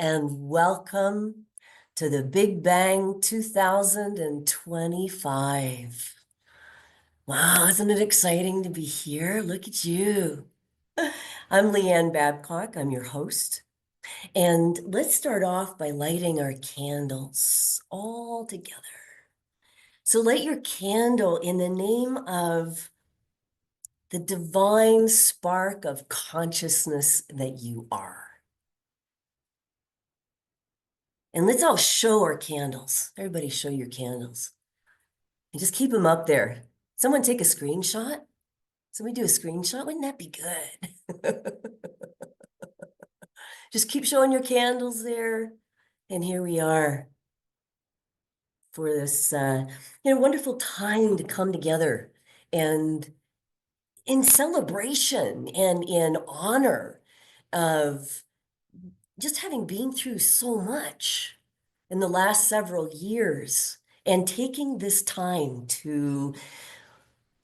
and welcome to the Big Bang 2025. Wow, isn't it exciting to be here? Look at you. I'm Leanne Babcock, I'm your host. And let's start off by lighting our candles all together. So light your candle in the name of the divine spark of consciousness that you are. And let's all show our candles. Everybody show your candles. And just keep them up there. Someone take a screenshot. Somebody do a screenshot. Wouldn't that be good? Just keep showing your candles there. And here we are for this wonderful time to come together and in celebration and in honor of just having been through so much in the last several years and taking this time to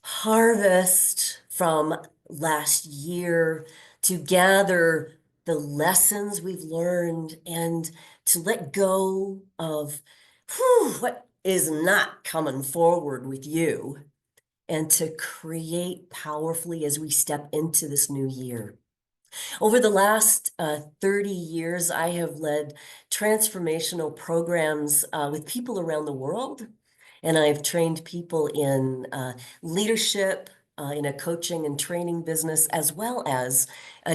harvest from last year, to gather the lessons we've learned and to let go of what is not coming forward with you and to create powerfully as we step into this new year. Over the last 30 years, I have led transformational programs with people around the world, and I've trained people in leadership, in a coaching and training business, as well as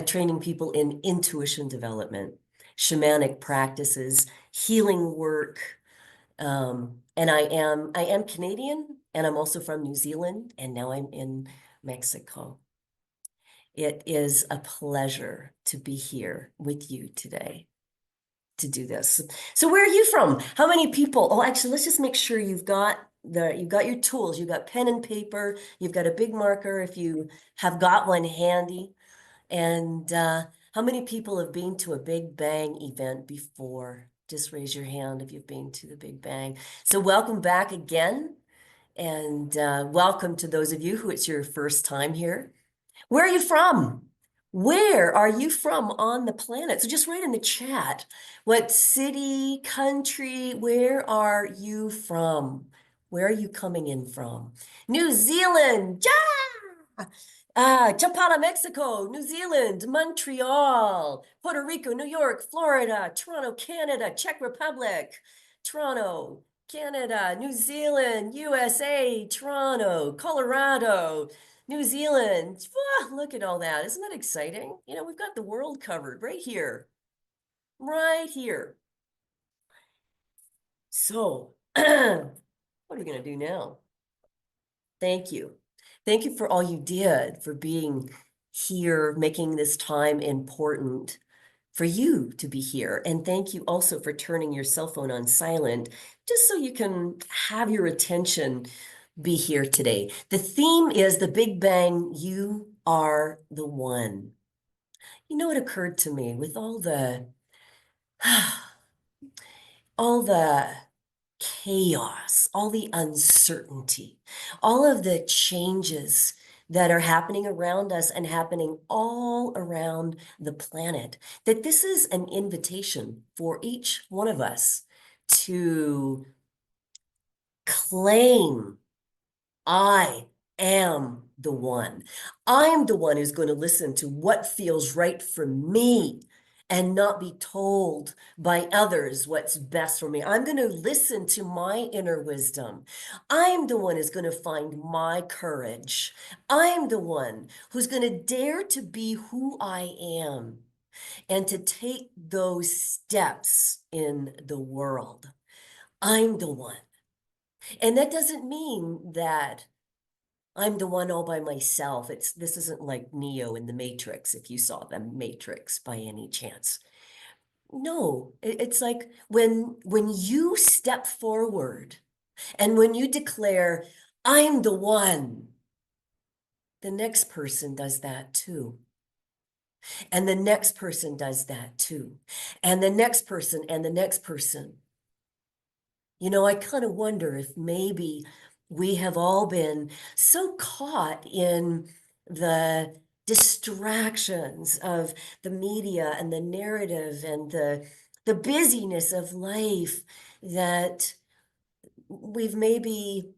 training people in intuition development, shamanic practices, healing work. And I am Canadian, and I'm also from New Zealand, and now I'm in Mexico. It is a pleasure to be here with you today to do this. So where are you from? How many people? Oh, actually, let's just make sure you've got your tools. You've got pen and paper. You've got a big marker if you have got one handy. And how many people have been to a Big Bang event before? Just raise your hand if you've been to the Big Bang. So welcome back again. And welcome to those of you who it's your first time here. Where are you from? Where are you from on the planet? So just write in the chat. What city, country, where are you from? Where are you coming in from? New Zealand, yeah! Chapala, Mexico, New Zealand, Montreal, Puerto Rico, New York, Florida, Toronto, Canada, Czech Republic, Toronto, Canada, New Zealand, USA, Toronto, Colorado, New Zealand. Look at all that. Isn't that exciting? You know, we've got the world covered right here. Right here. So, what are we going to do now? Thank you. Thank you for all you did, for being here, making this time important for you to be here. And thank you also for turning your cell phone on silent, just so you can have your attention be here today. The theme is the Big Bang, you are the one. You know, it occurred to me with all the chaos, all the uncertainty, all of the changes that are happening around us and happening all around the planet, that this is an invitation for each one of us to claim, I am the one. I'm the one who's going to listen to what feels right for me and not be told by others what's best for me. I'm going to listen to my inner wisdom. I'm the one who's going to find my courage. I'm the one who's going to dare to be who I am and to take those steps in the world. I'm the one. And that doesn't mean that I'm the one all by myself. This isn't like Neo in the Matrix, if you saw the Matrix by any chance. No, it's like when you step forward and when you declare, I'm the one, the next person does that too. And the next person does that too. And the next person and the next person. You know, I kind of wonder if maybe we have all been so caught in the distractions of the media and the narrative and the the busyness of life that we've maybe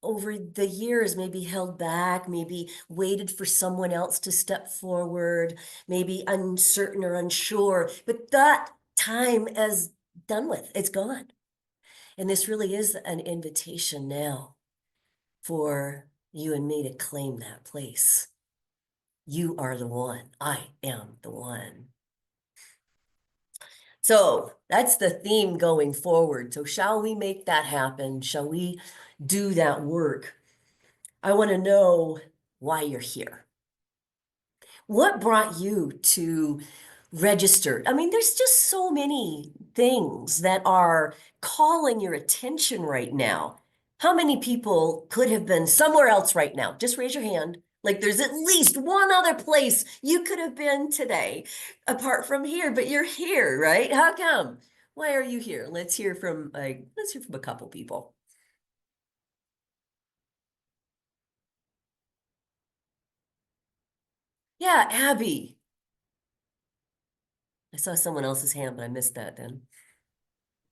over the years maybe held back, maybe waited for someone else to step forward, maybe uncertain or unsure, but that time is done with, it's gone. And this really is an invitation now for you and me to claim that place. You are the one. I am the one. So that's the theme going forward. So shall we make that happen? Shall we do that work? I want to know why you're here. What brought you to register? I mean, there's just so many things that are calling your attention right now. How many people could have been somewhere else right now? Just raise your hand. Like there's at least one other place you could have been today apart from here, but you're here, right? How come? Why are you here? Let's hear from a couple people. Yeah, Abby. I saw someone else's hand, but I missed that then.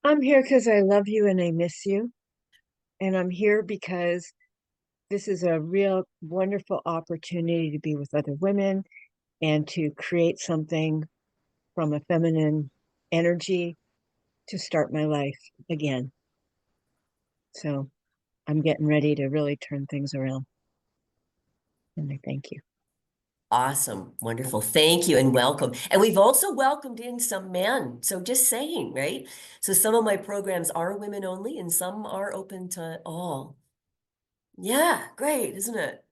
I'm here because I love you and I miss you. And I'm here because this is a real wonderful opportunity to be with other women and to create something from a feminine energy to start my life again. So I'm getting ready to really turn things around. And I thank you. Awesome. Wonderful. Thank you and welcome. And we've also welcomed in some men. So just saying, right? So some of my programs are women only and some are open to all. Yeah, great, isn't it?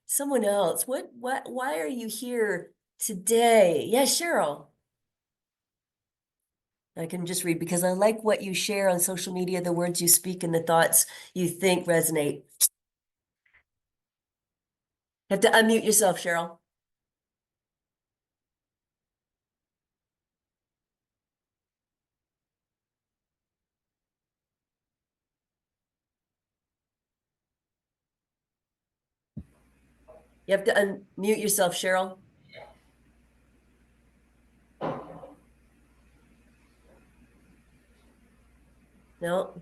Someone else. Why are you here today? Yeah, Cheryl. I can just read because I like what you share on social media, the words you speak and the thoughts you think resonate. Have to unmute yourself, Cheryl. You have to unmute yourself, Cheryl. No,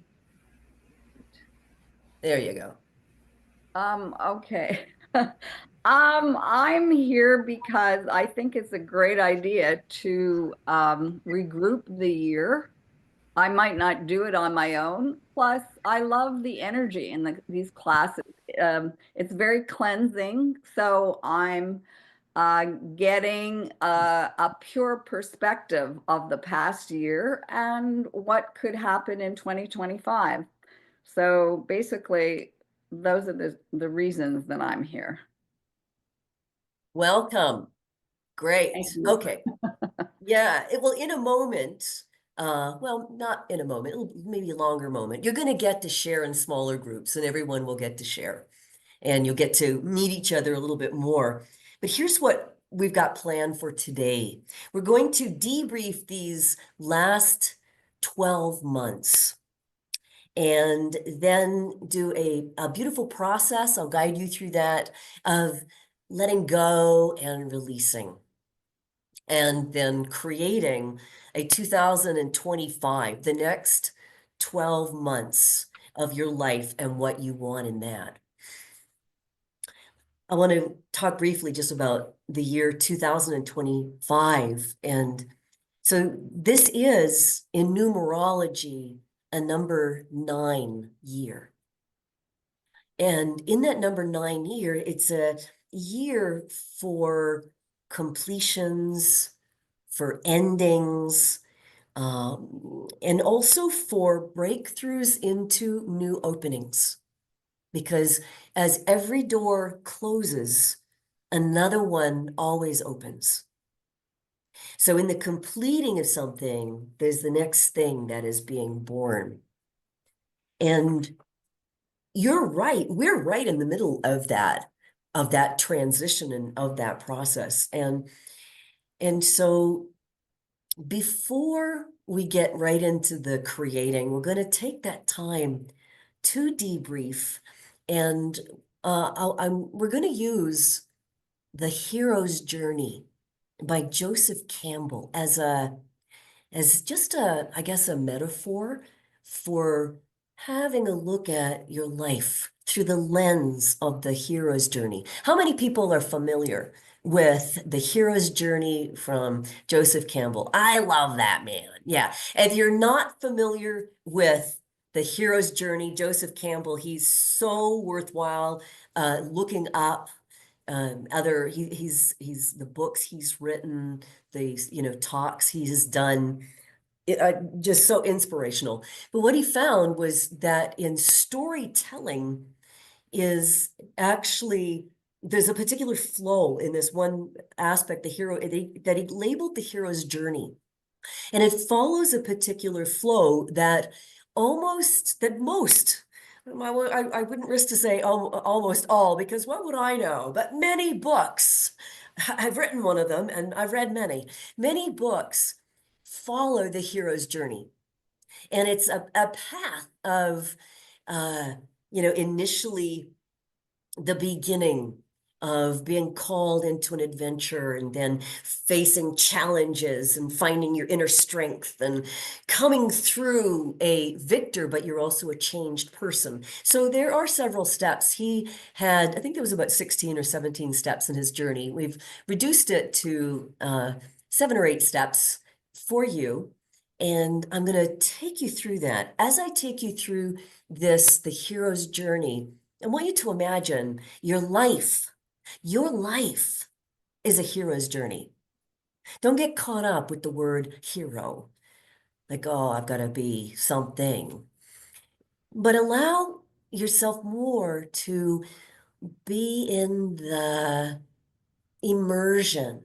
there you go. Okay. I'm here because I think it's a great idea to regroup the year. I might not do it on my own. Plus, I love the energy in these classes. It's very cleansing. So I'm getting a pure perspective of the past year and what could happen in 2025. So basically, those are the reasons that I'm here. Welcome. Great. Thank you. Okay. Yeah, well, in a moment, well, not in a moment, maybe a longer moment, you're going to get to share in smaller groups and everyone will get to share and you'll get to meet each other a little bit more. But here's what we've got planned for today. We're going to debrief these last 12 months and then do a beautiful process. I'll guide you through that of letting go and releasing and then creating a 2025, the next 12 months of your life and what you want in that. I want to talk briefly just about the year 2025. And so this is in numerology a number 9 year. And in that number 9 year, it's a year for completions, for endings, and also for breakthroughs into new openings. Because as every door closes, another one always opens. So in the completing of something, there's the next thing that is being born. And you're right. We're right in the middle of that transition and of that process. And so before we get right into the creating, we're going to take that time to debrief, and we're going to use The Hero's Journey by Joseph Campbell as as just I guess, a metaphor for having a look at your life through the lens of the hero's journey. How many people are familiar with the hero's journey from Joseph Campbell? I love that man. Yeah. If you're not familiar with the hero's journey, Joseph Campbell, he's so worthwhile looking up. He's the books he's written, the talks he has done, just so inspirational. But what he found was that in storytelling is actually there's a particular flow in this one aspect, the hero that he labeled the hero's journey, and it follows a particular flow that most. I wouldn't risk to say almost all, because what would I know? But many books, I've written one of them and I've read many books follow the hero's journey. And it's a path of, uh, initially the beginning of being called into an adventure and then facing challenges and finding your inner strength and coming through a victor, but you're also a changed person. So there are several steps. He had, I think there was about 16 or 17 steps in his journey. We've reduced it to 7 or 8 steps for you. And I'm going to take you through that. As I take you through this, the hero's journey, I want you to imagine your life is a hero's journey. Don't get caught up with the word hero, like, oh, I've got to be something. But allow yourself more to be in the immersion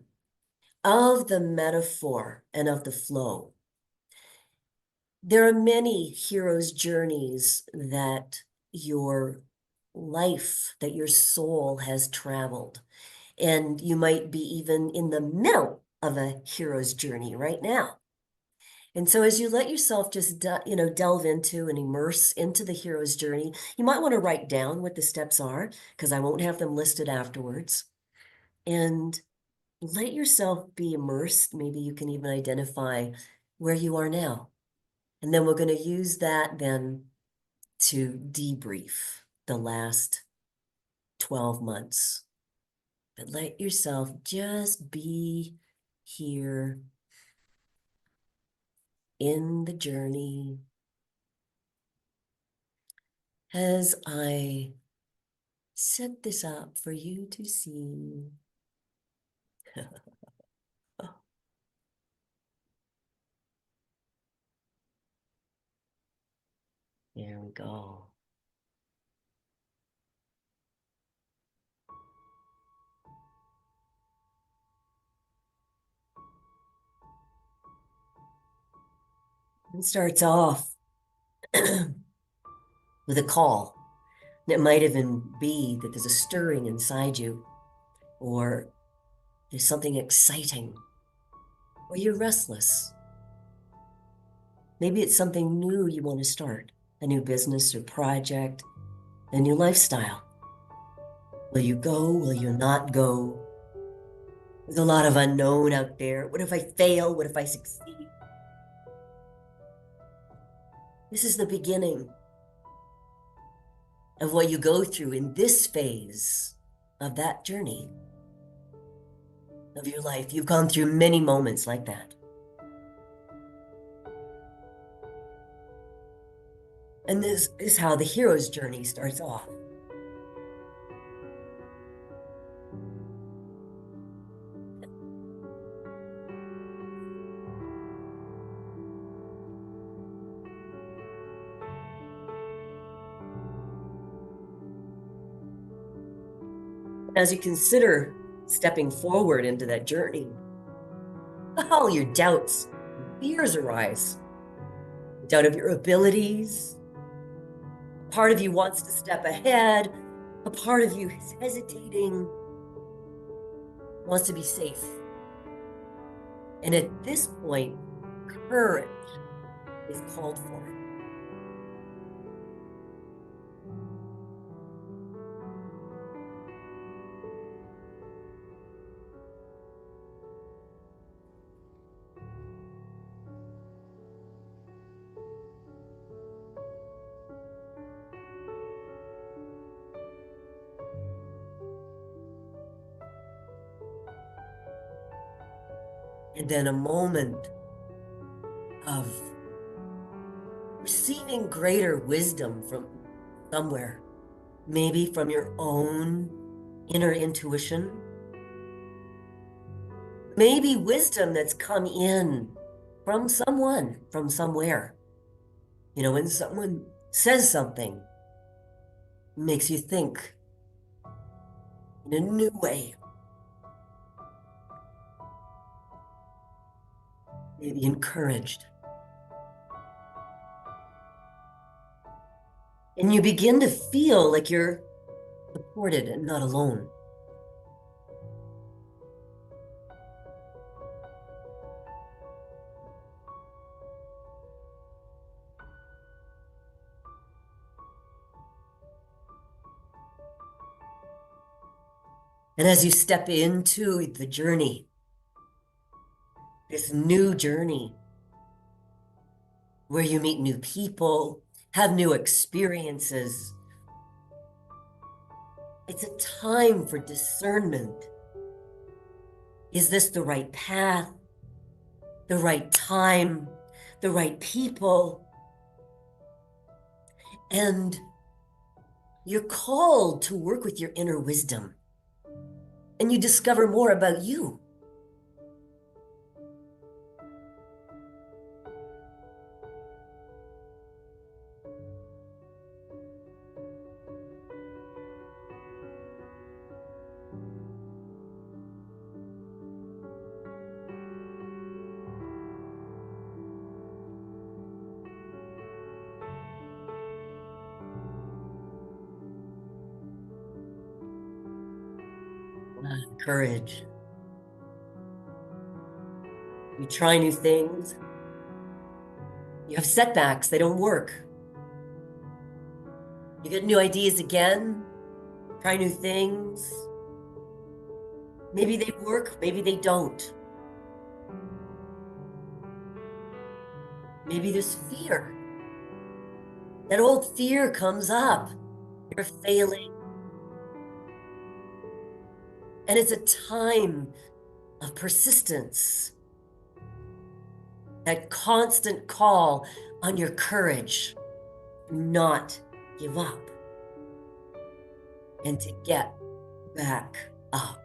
of the metaphor and of the flow. There are many hero's journeys that your that your soul has traveled. And you might be even in the middle of a hero's journey right now. And so as you let yourself just, delve into and immerse into the hero's journey, you might want to write down what the steps are, because I won't have them listed afterwards. And let yourself be immersed. Maybe you can even identify where you are now. And then we're going to use that then to debrief the last 12 months. But let yourself just be here in the journey as I set this up for you to see. There we go. It starts off with a call. It might even be that there's a stirring inside you, or there's something exciting, or you're restless. Maybe it's something new you want to start, a new business or project, a new lifestyle. Will you go? Will you not go? There's a lot of unknown out there. What if I fail? What if I succeed? This is the beginning of what you go through in this phase of that journey of your life. You've gone through many moments like that. And this is how the hero's journey starts off. As you consider stepping forward into that journey, all your doubts, fears arise. Doubt of your abilities. A part of you wants to step ahead. A part of you is hesitating, wants to be safe. And at this point, courage is called for. And then a moment of receiving greater wisdom from somewhere, maybe from your own inner intuition, maybe wisdom that's come in from someone, from somewhere. You know, when someone says something, makes you think in a new way, maybe encouraged. And you begin to feel like you're supported and not alone. And as you step into the journey, this new journey, where you meet new people, have new experiences, it's a time for discernment. Is this the right path, the right time, the right people? And you're called to work with your inner wisdom, and you discover more about you. Courage. You try new things. You have setbacks, they don't work. You get new ideas again, try new things. Maybe they work, maybe they don't. Maybe there's fear. That old fear comes up. You're failing. And it's a time of persistence. That constant call on your courage to not give up and to get back up.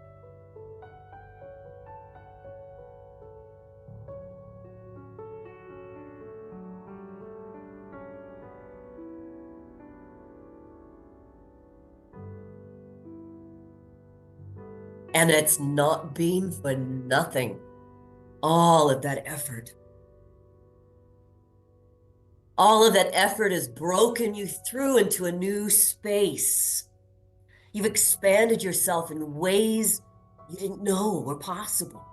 And it's not been for nothing. All of that effort. All of that effort has broken you through into a new space. You've expanded yourself in ways you didn't know were possible.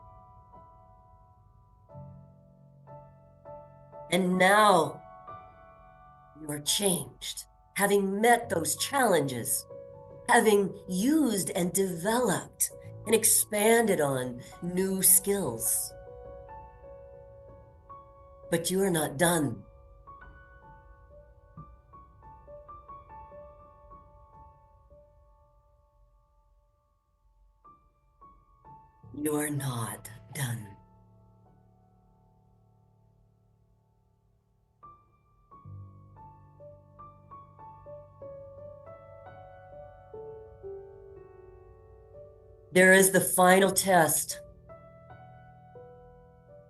And now you are changed, having met those challenges, having used and developed and expanded on new skills. But you are not done. You are not done. There is the final test.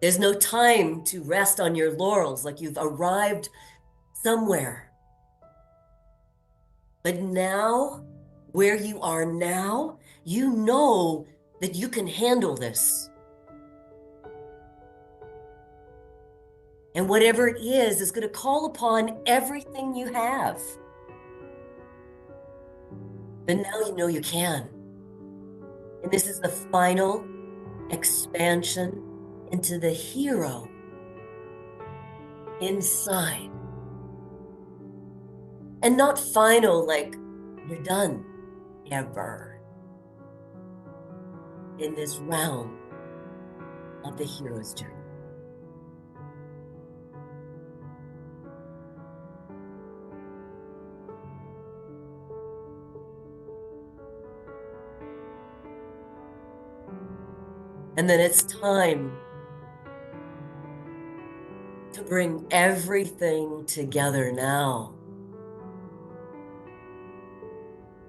There's no time to rest on your laurels like you've arrived somewhere. But now, where you are now, you know that you can handle this. And whatever it is going to call upon everything you have. But now you know you can. And this is the final expansion into the hero inside. And not final like you're done ever in this realm of the hero's journey. And then it's time bring everything together now.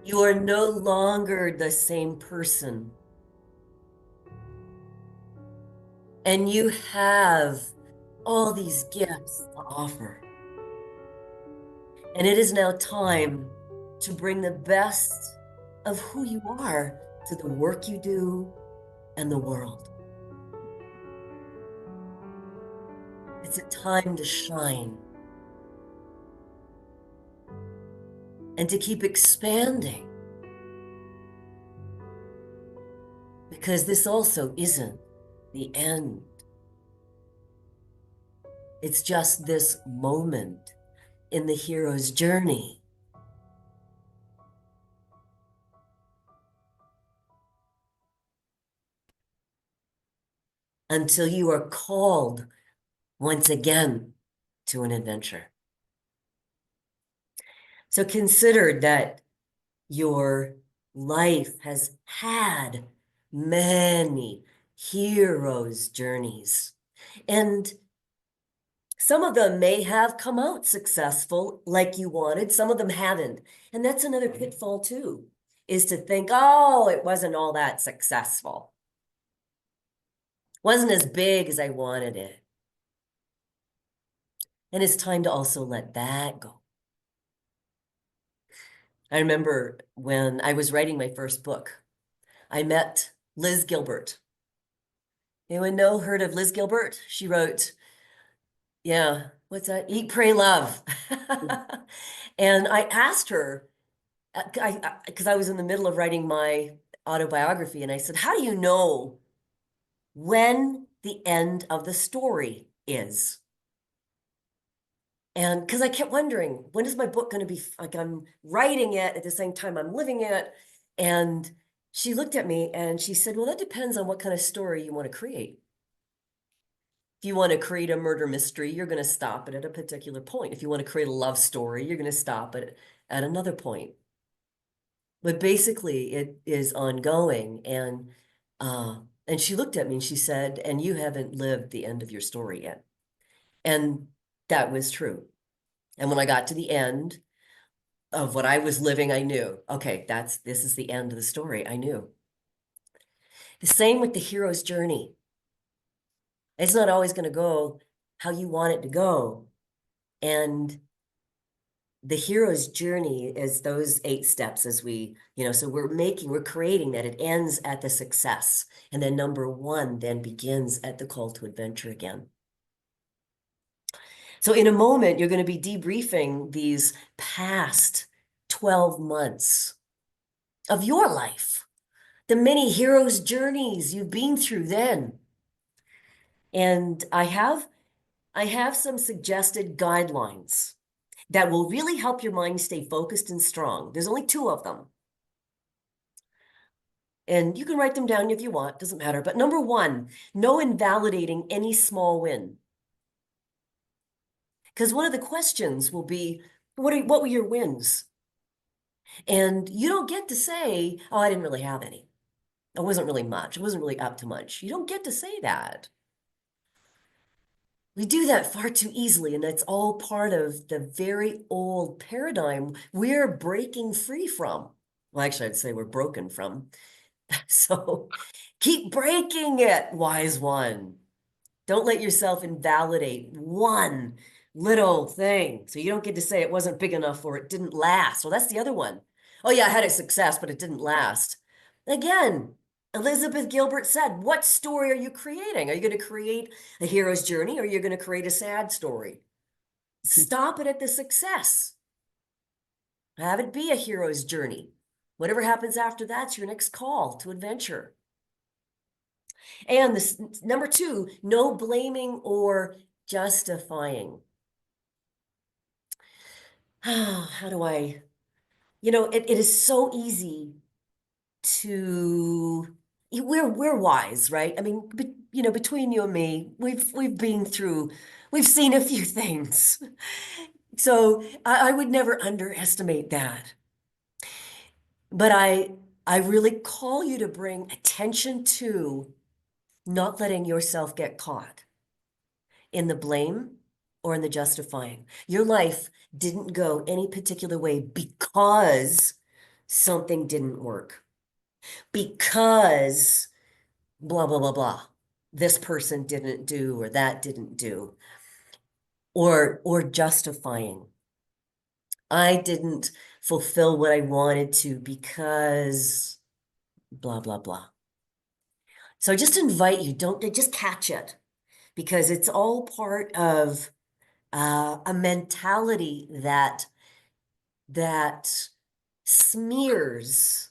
You are no longer the same person. And you have all these gifts to offer. And it is now time to bring the best of who you are to the work you do and the world. It's a time to shine and to keep expanding, because this also isn't the end. It's just this moment in the hero's journey. Until you are called once again to an adventure. So consider that your life has had many heroes' journeys. And some of them may have come out successful like you wanted, some of them haven't. And that's another pitfall too, is to think, oh, it wasn't all that successful. Wasn't as big as I wanted it. And it's time to also let that go. I remember when I was writing my first book, I met Liz Gilbert. Anyone know, heard of Liz Gilbert? She wrote, yeah, what's that? Eat, Pray, Love. And I asked her, because I was in the middle of writing my autobiography, and I said, how do you know when the end of the story is? And because I kept wondering, when is my book going to be, like, I'm writing it at the same time I'm living it. And she looked at me and she said, well, that depends on what kind of story you want to create. If you want to create a murder mystery, you're going to stop it at a particular point. If you want to create a love story, you're going to stop it at another point. But basically, it is ongoing. And she looked at me and she said, and you haven't lived the end of your story yet. And that was true. And when I got to the end of what I was living, I knew, okay, this is the end of the story. I knew. The same with the hero's journey. It's not always going to go how you want it to go. And the hero's journey is those 8 steps as so we're creating that it ends at the success. And then number 1 then begins at the call to adventure again. So in a moment, you're going to be debriefing these past 12 months of your life, the many heroes' journeys you've been through then. And I have some suggested guidelines that will really help your mind stay focused and strong. There's only 2 of them. And you can write them down if you want, doesn't matter. But number 1, no invalidating any small win. Because one of the questions will be, what were your wins? And you don't get to say, oh, I didn't really have any. It wasn't really much. It wasn't really up to much. You don't get to say that. We do that far too easily, and that's all part of the very old paradigm we're breaking free from. Well, actually, I'd say we're broken from. So keep breaking it, wise one. Don't let yourself invalidate one little thing. So you don't get to say it wasn't big enough or it didn't last. Well, that's the other one. Oh yeah, I had a success, but it didn't last. Again, Elizabeth Gilbert said, what story are you creating? Are you going to create a hero's journey or are you going to create a sad story? Stop it at the success. Have it be a hero's journey. Whatever happens after that's your next call to adventure. And this number 2, no blaming or justifying. How do I, it is so easy to, we're wise, right? I mean, between you and me, we've been through, we've seen a few things. So I would never underestimate that. But I really call you to bring attention to not letting yourself get caught in the blame or in the justifying. Your life didn't go any particular way because something didn't work, because blah, blah, blah, blah. This person didn't do or that didn't do, or justifying. I didn't fulfill what I wanted to because blah, blah, blah. So I just invite you, don't just catch it because it's all part of a mentality that smears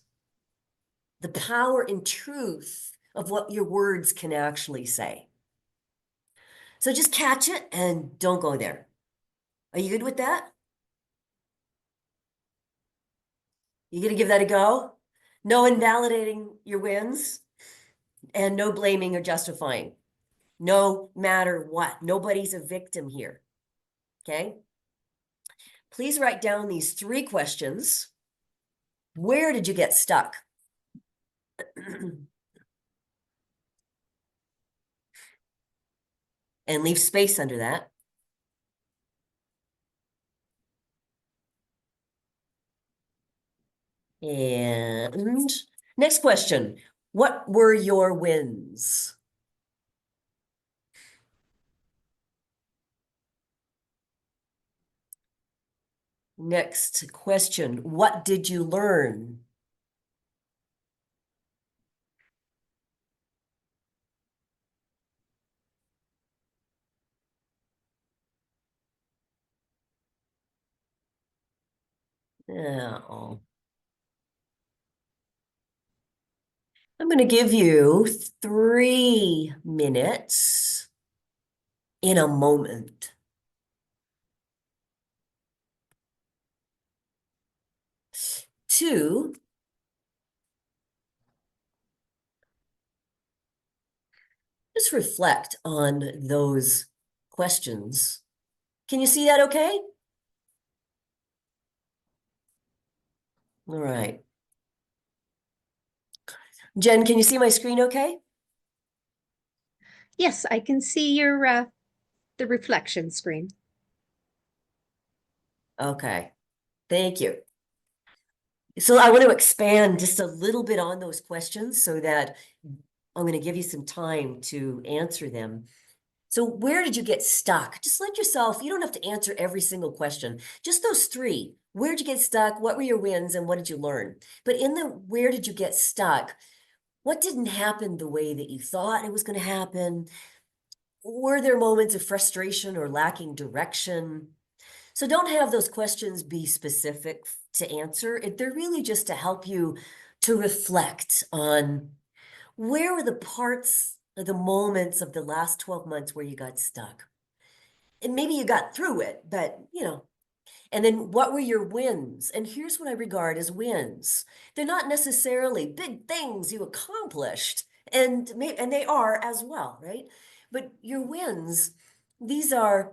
the power and truth of what your words can actually say. So just catch it and don't go there. Are you good with that? You gonna give that a go? No invalidating your wins and no blaming or justifying. No matter what. Nobody's a victim here. Okay? Please write down these 3 questions. Where did you get stuck? And leave space under that. And next question. What were your wins? Next question. What did you learn? Oh. I'm going to give you 3 minutes in a moment. 2, just reflect on those questions. Can you see that okay? All right. Jen, can you see my screen okay? Yes, I can see your the reflection screen. Okay. Thank you. So I want to expand just a little bit on those questions so that I'm going to give you some time to answer them. So where did you get stuck? Just let yourself, you don't have to answer every single question. Just those 3. Where did you get stuck? What were your wins and what did you learn? But in the where did you get stuck? What didn't happen the way that you thought it was going to happen? Were there moments of frustration or lacking direction? So don't have those questions be specific to answer. They're really just to help you to reflect on where were the parts of the moments of the last 12 months where you got stuck. And maybe you got through it, but and then what were your wins? And here's what I regard as wins. They're not necessarily big things you accomplished, and they are as well, right? But your wins, these are,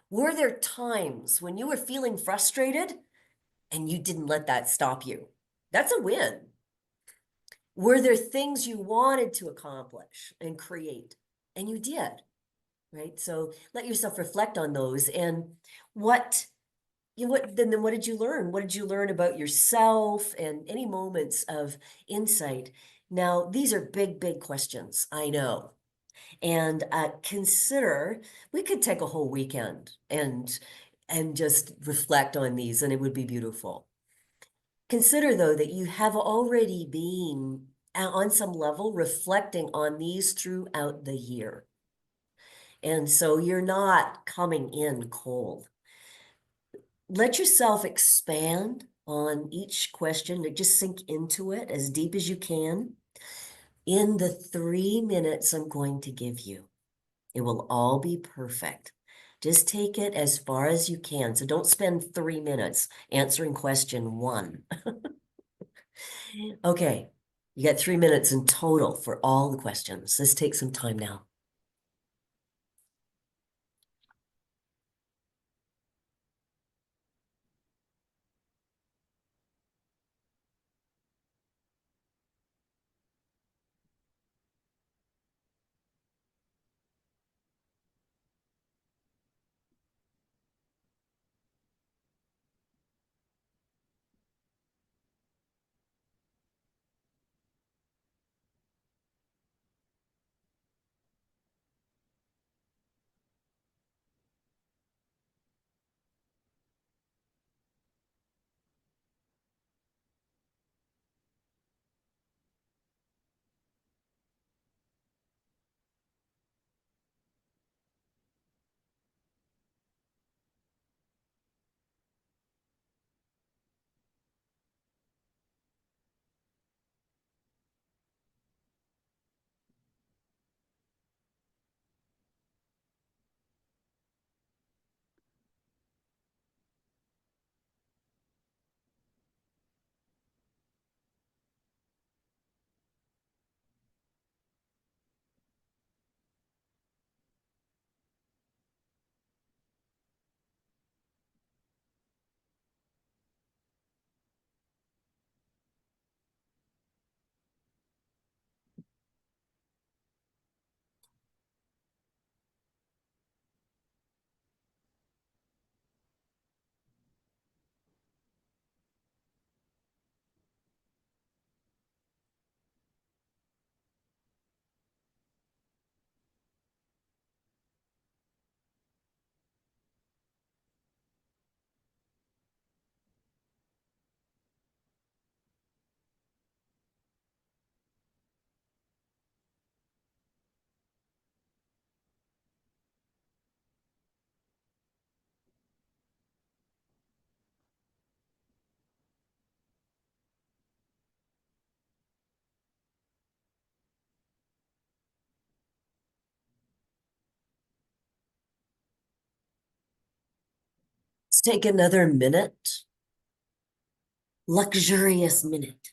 were there times when you were feeling frustrated and you didn't let that stop you? That's a win. Were there things you wanted to accomplish and create and you did, right? So let yourself reflect on those and what then what did you learn? What did you learn about yourself and any moments of insight? Now, these are big, big questions, I know. And consider, we could take a whole weekend and just reflect on these, and it would be beautiful. Consider, though, that you have already been on some level reflecting on these throughout the year. And so you're not coming in cold. Let yourself expand on each question, to just sink into it as deep as you can in the 3 minutes I'm going to give you. It will all be perfect. Just take it as far as you can. So don't spend 3 minutes answering question 1. Okay, you got 3 minutes in total for all the questions. Let's take some time now. Let's take another minute. Luxurious minute.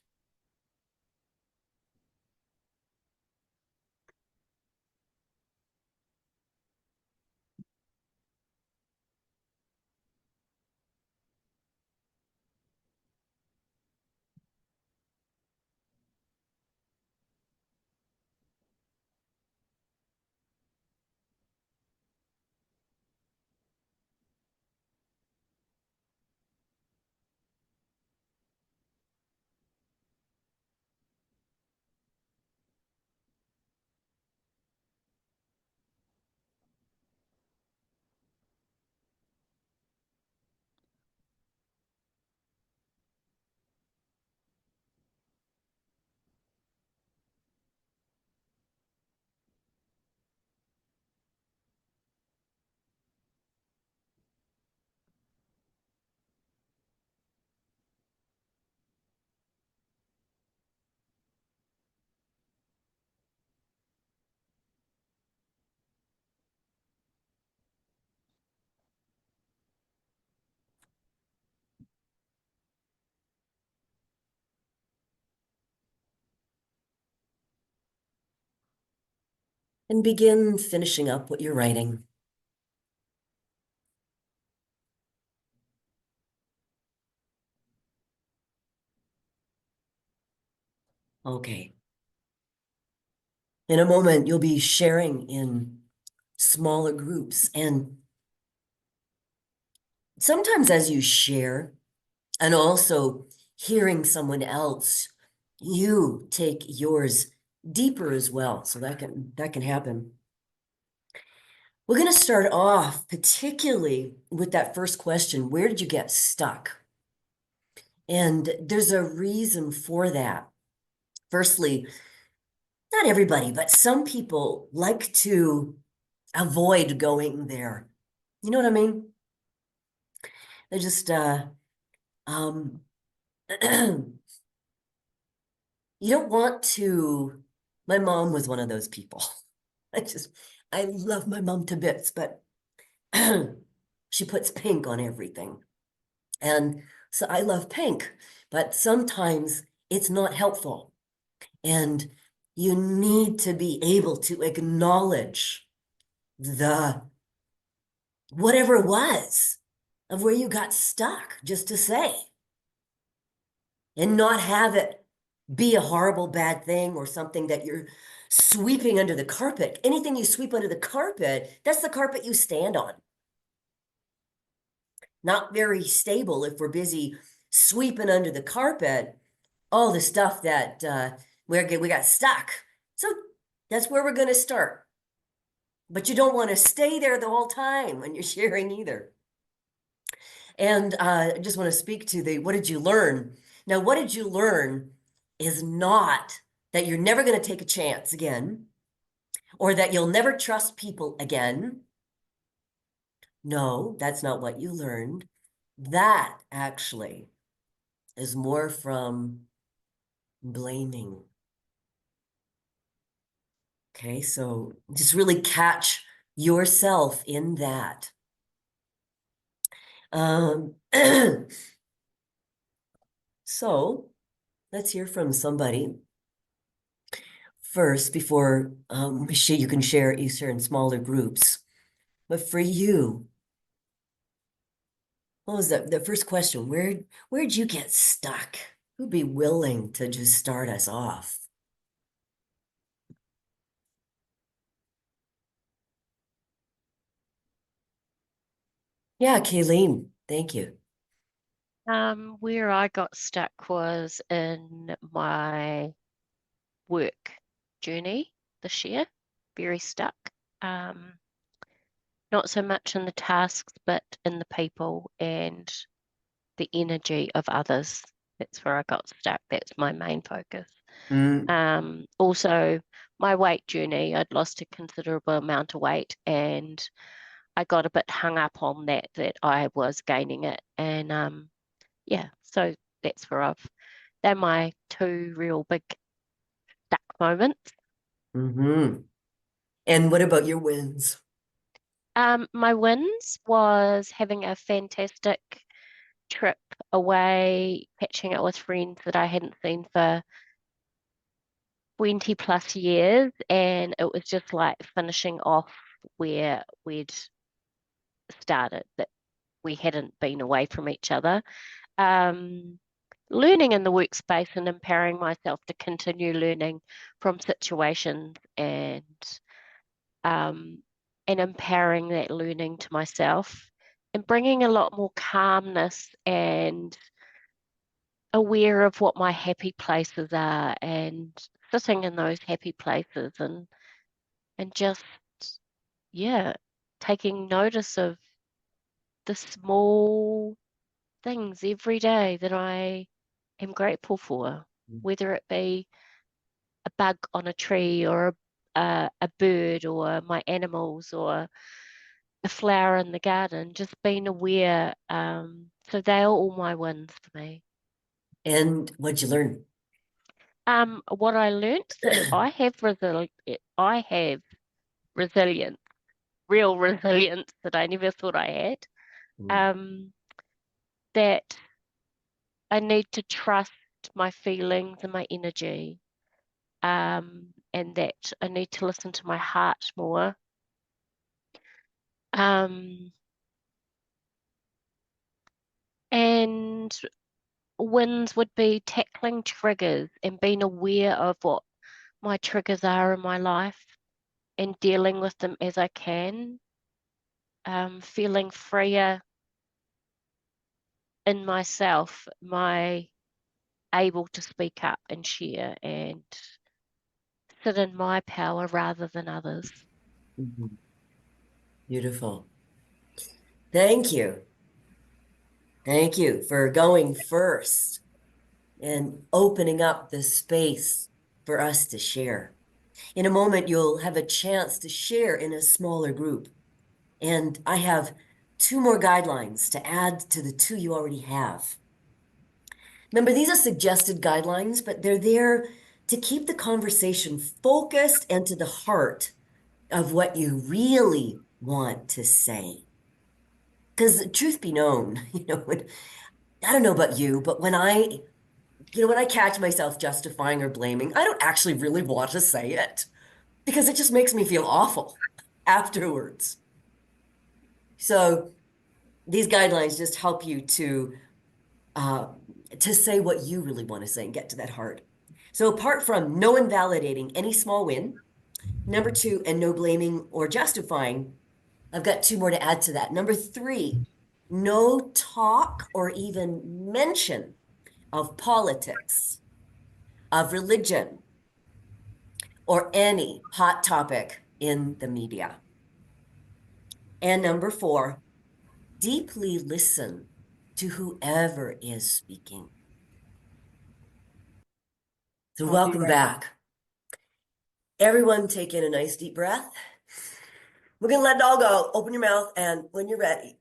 And begin finishing up what you're writing. Okay. In a moment, you'll be sharing in smaller groups. And sometimes as you share and also hearing someone else, you take yours deeper as well. So that can happen. We're going to start off particularly with that first question. Where did you get stuck? And there's a reason for that. Firstly, not everybody, but some people like to avoid going there. You know what I mean? They just you don't want to. My mom was one of those people. I love my mom to bits, but she puts pink on everything. And so I love pink, but sometimes it's not helpful. And you need to be able to acknowledge the whatever it was of where you got stuck, just to say, and not have it be a horrible bad thing or something that you're sweeping under the carpet. Anything you sweep under the carpet, that's the carpet you stand on. Not very stable if we're busy sweeping under the carpet all the stuff that we got stuck. So that's where we're going to start. But you don't want to stay there the whole time when you're sharing either. And I just want to speak to the what did you learn? Now, what did you learn is not that you're never going to take a chance again or that you'll never trust people again. No, that's not what you learned. That actually is more from blaming. Okay, so just really catch yourself in that. So let's hear from somebody first before you can share Easter in smaller groups. But for you, what was the first question? Where'd you get stuck? Who'd be willing to just start us off? Yeah, Kayleen, thank you. Where I got stuck was in my work journey this year, very stuck. Not so much in the tasks, but in the people and the energy of others. That's where I got stuck. That's my main focus. Also, my weight journey, I'd lost a considerable amount of weight and I got a bit hung up on that I was gaining it. And yeah, so that's where they're my two real big stuck moments. And what about your wins? My wins was having a fantastic trip away, catching up with friends that I hadn't seen for 20 plus years, and it was just like finishing off where we'd started, that we hadn't been away from each other. Um, Learning in the workspace and empowering myself to continue learning from situations, um, and empowering that learning to myself, and bringing a lot more calmness and aware of what my happy places are, and sitting in those happy places, and just, yeah, taking notice of the small things every day that I am grateful for, whether it be a bug on a tree, or a bird, or my animals, or a flower in the garden, just being aware. So they're all my wins for me. And what'd you learn? What I learnt, that I have resilience, real resilience that I never thought I had. Um, that I need to trust my feelings and my energy. And that I need to listen to my heart more. And wins would be tackling triggers and being aware of what my triggers are in my life, and dealing with them as I can. Feeling freer in myself, my able to speak up and share and sit in my power rather than others. Beautiful. Thank you. Thank you for going first and opening up the space for us to share. In a moment, you'll have a chance to share in a smaller group. And I have 2 more guidelines to add to the 2 you already have. Remember, these are suggested guidelines, but they're there to keep the conversation focused and to the heart of what you really want to say. Because truth be known, I don't know about you, but when I catch myself justifying or blaming, I don't actually really want to say it because it just makes me feel awful afterwards. So these guidelines just help you to say what you really want to say and get to that heart. So apart from no invalidating any small win, number 2, and no blaming or justifying, I've got 2 more to add to that. Number 3, no talk or even mention of politics, of religion, or any hot topic in the media. And number 4, deeply listen to whoever is speaking. So welcome back. Everyone take in a nice deep breath. We're going to let it all go. Open your mouth, and when you're ready,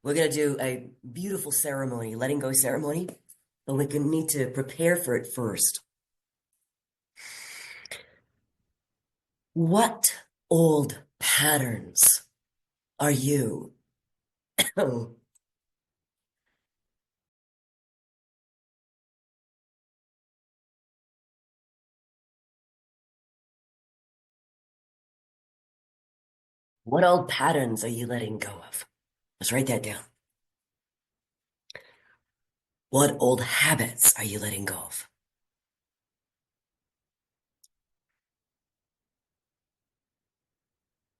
we're going to do a beautiful ceremony, letting go ceremony, but we need to prepare for it first. What old patterns are you? What old patterns are you letting go of? Let's write that down. What old habits are you letting go of?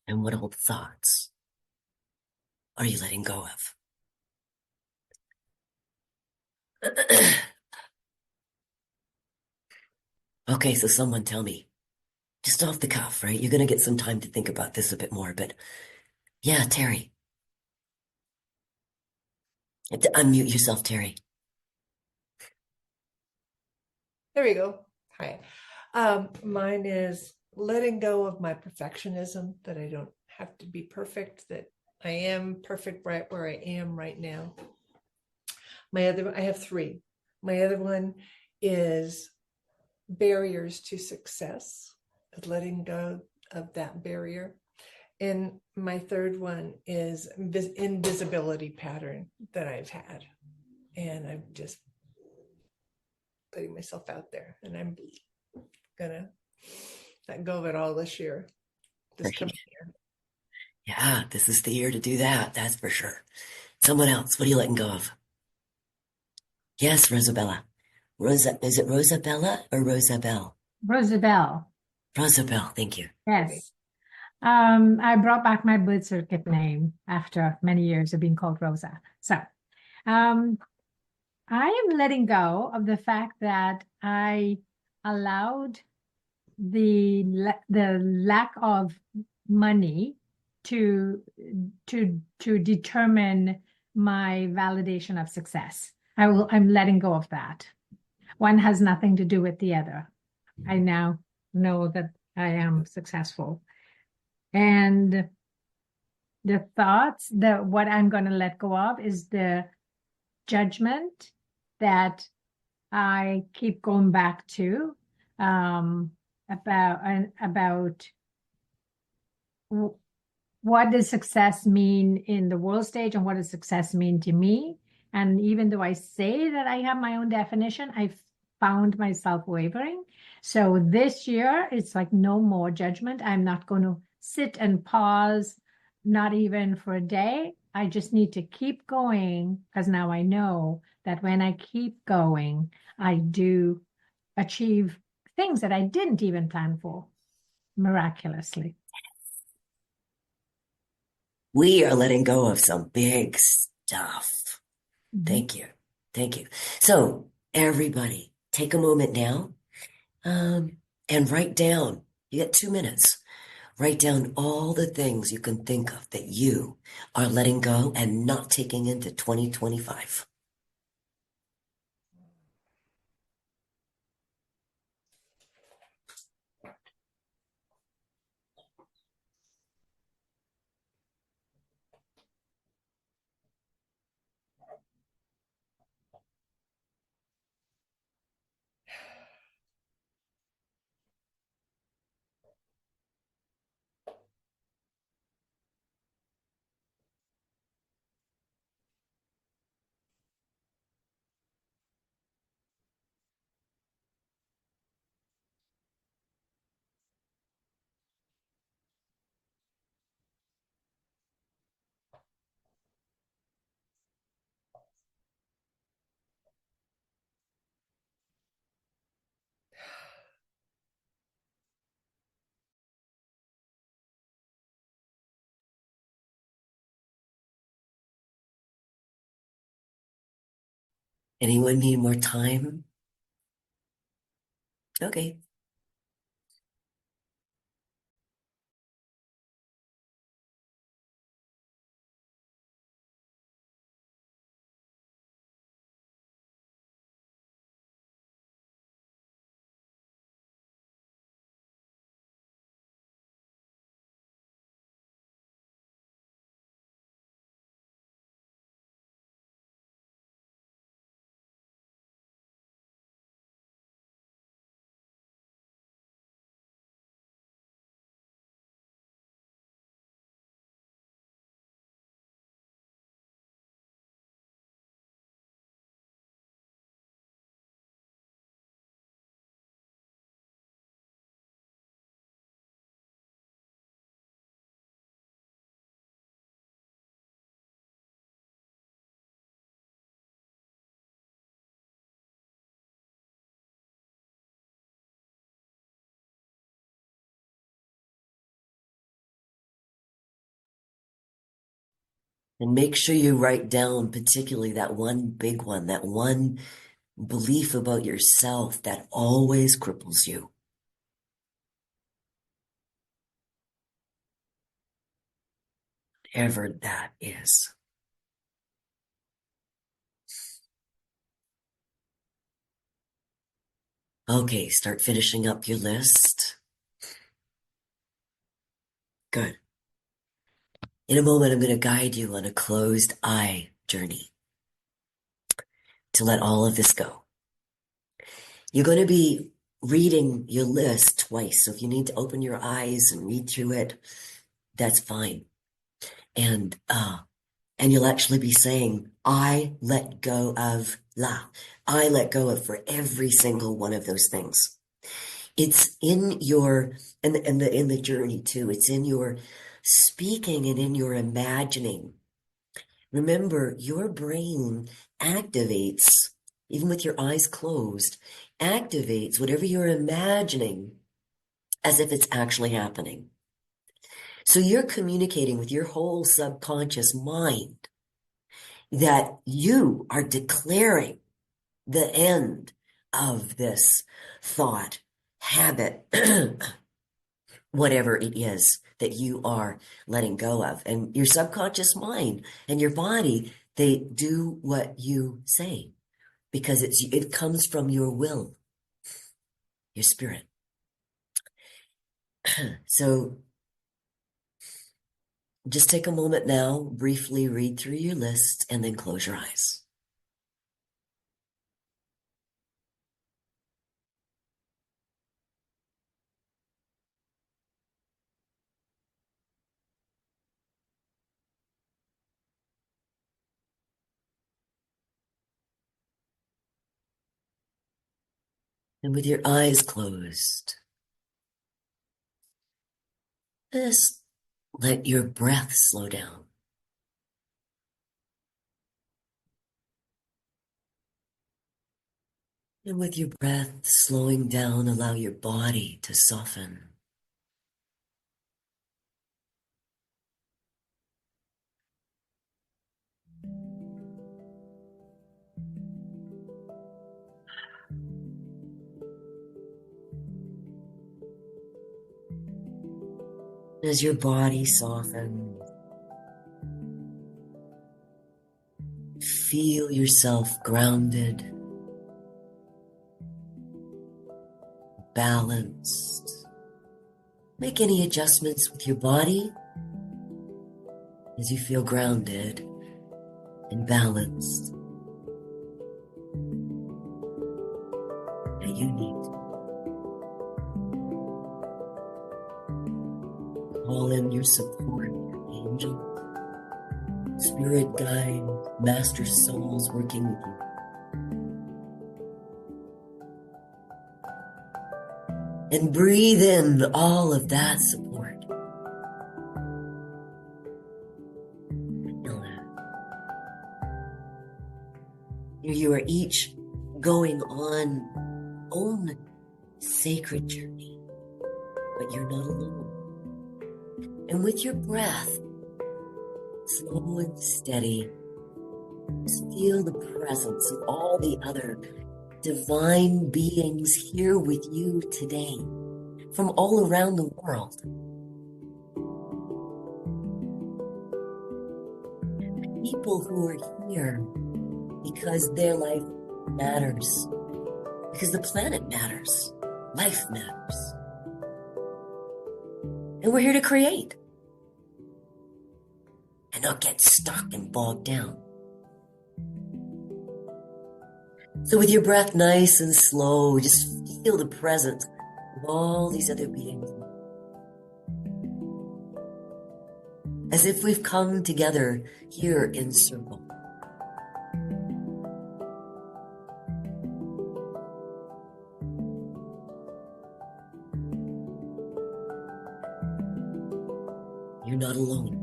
And what old thoughts are you letting go of? Okay, so someone tell me, just off the cuff, right? You're going to get some time to think about this a bit more, but yeah, Terry. Unmute yourself, Terry. There we go. Hi. Mine is letting go of my perfectionism, that I don't have to be perfect, that I am perfect right where I am right now. I have 3. My other one is barriers to success, letting go of that barrier. And my third one is invisibility pattern that I've had. And I'm just putting myself out there, and I'm gonna let go of it all this year. This Right. coming year. Yeah, this is the year to do that. That's for sure. Someone else, what are you letting go of? Yes, Rosabella. Is it Rosabella or Rosabelle? Rosabelle, Rosabelle, thank you. yes. I brought back my birth certificate name after many years of being called Rosa. So, I am letting go of the fact that I allowed the lack of money to determine my validation of success. I'm letting go of that. One has nothing to do with the other. I now know that I am successful. And the thoughts that what I'm going to let go of is the judgment that I keep going back to about what does success mean in the world stage and what does success mean to me. And even though I say that I have my own definition, I found myself wavering. So this year, it's like no more judgment. I'm not going to sit and pause, not even for a day. I just need to keep going because now I know that when I keep going, I do achieve things that I didn't even plan for miraculously. We are letting go of some big stuff. Mhm. Thank you. Thank you. So, everybody, take a moment now and write down. You get 2 minutes. Write down all the things you can think of that you are letting go and not taking into 2025. Anyone need more time? Okay. And make sure you write down particularly that one big one, that one belief about yourself that always cripples you. Whatever that is. Okay, start finishing up your list. Good. In a moment, I'm going to guide you on a closed eye journey to let all of this go. You're going to be reading your list twice. So if you need to open your eyes and read through it, that's fine. And you'll actually be saying, I let go of I let go of for every single one of those things. It's in your, in the journey too, it's in your speaking and in your imagining. Remember, your brain activates, even with your eyes closed, activates whatever you're imagining as if it's actually happening. So you're communicating with your whole subconscious mind that you are declaring the end of this thought, habit, whatever it is that you are letting go of. And your subconscious mind and your body, they do what you say because it comes from your will, your spirit. So just take a moment now, briefly read through your list, and then close your eyes. And with your eyes closed, just let your breath slow down. And with your breath slowing down, allow your body to soften. As your body softens, feel yourself grounded, balanced. Make any adjustments with your body as you feel grounded and balanced that you need. Call in your support, your angel, spirit guide, master souls working with you. And breathe in all of that support. You are each going on own sacred journey, but you're not alone. And with your breath, slow and steady, just feel the presence of all the other divine beings here with you today from all around the world. People who are here because their life matters, because the planet matters, life matters. And we're here to create and not get stuck and bogged down. So with your breath nice and slow, just feel the presence of all these other beings. As if we've come together here in circle. You're not alone.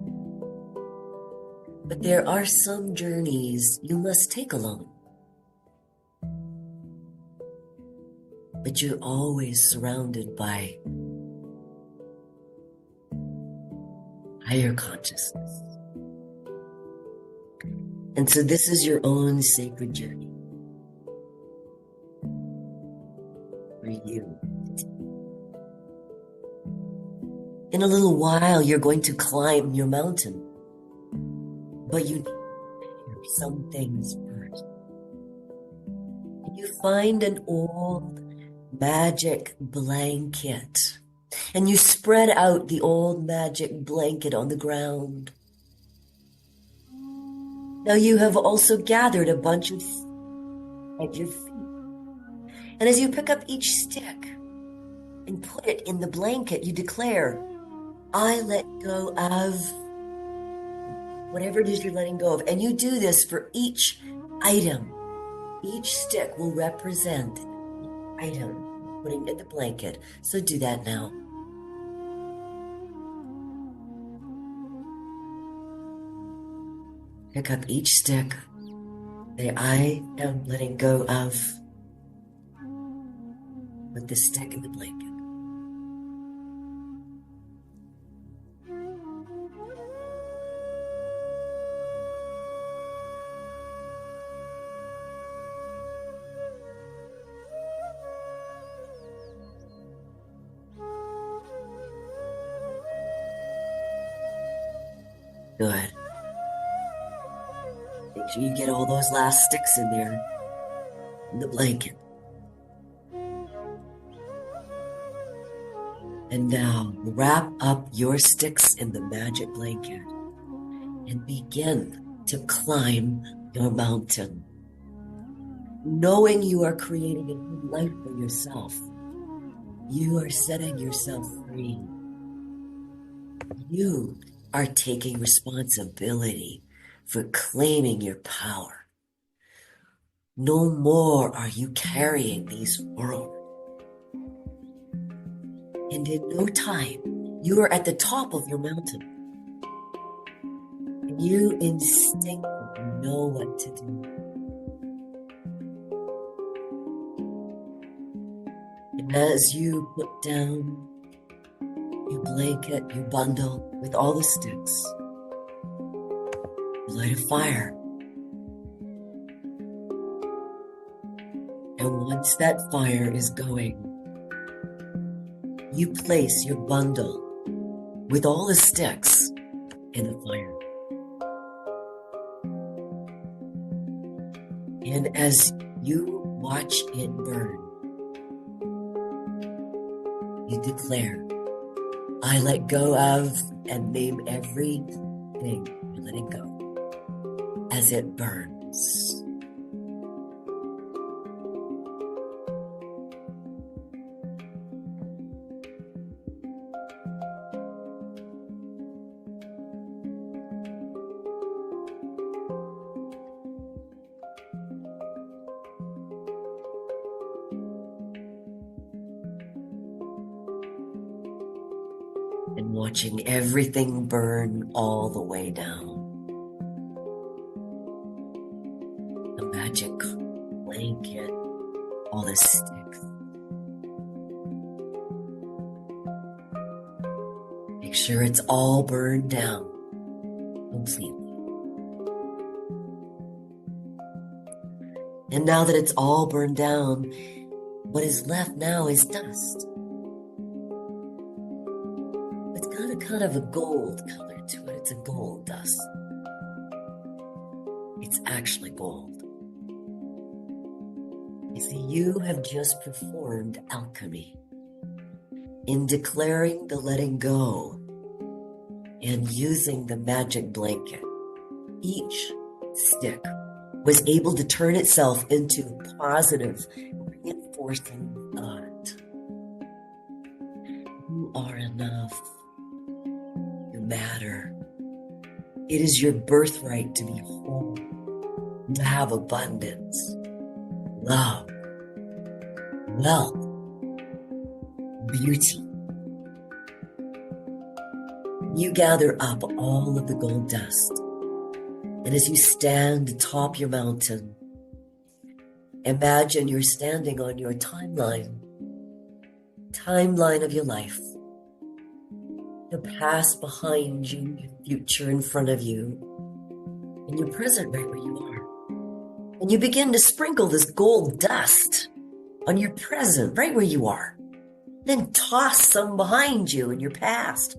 But there are some journeys you must take alone. But you're always surrounded by higher consciousness. And so this is your own sacred journey for you. In a little while, you're going to climb your mountain, but you need to prepare some things first. You find an old magic blanket, and you spread out the old magic blanket on the ground. Now you have also gathered a bunch of at your feet, And as you pick up each stick and put it in the blanket, you declare, I let go of whatever it is you're letting go of. And you do this for each item. Each stick will represent the item putting in the blanket. So do that now. Pick up each stick that I am letting go of. Put the stick in the blanket. Good. Make sure you get all those last sticks in there, in the blanket. And now wrap up your sticks in the magic blanket and begin to climb your mountain. Knowing you are creating a new life for yourself, you are setting yourself free. You are taking responsibility for claiming your power. No more are you carrying these forward. And in no time, you are at the top of your mountain. And you instinctively know what to do. And as you put down your blanket, your bundle with all the sticks, you light a fire. And once that fire is going, you place your bundle with all the sticks in the fire. And as you watch it burn, you declare, I let go of, and name everything you're letting go as it burns. And watching everything burn all the way down. The magic blanket, all the sticks. Make sure it's all burned down completely. And now that it's all burned down, what is left now is dust. Kind of a gold color to it. It's a gold dust. It's actually gold. You see, you have just performed alchemy in declaring the letting go and using the magic blanket. Each stick was able to turn itself into a positive, reinforcing thought. You are enough. Matter. It is your birthright to be whole, to have abundance, love, wealth, beauty. You gather up all of the gold dust, and as you stand atop your mountain, imagine you're standing on your timeline of your life. The past behind you, your future in front of you, and your present right where you are. And you begin to sprinkle this gold dust on your present right where you are. Then toss some behind you in your past.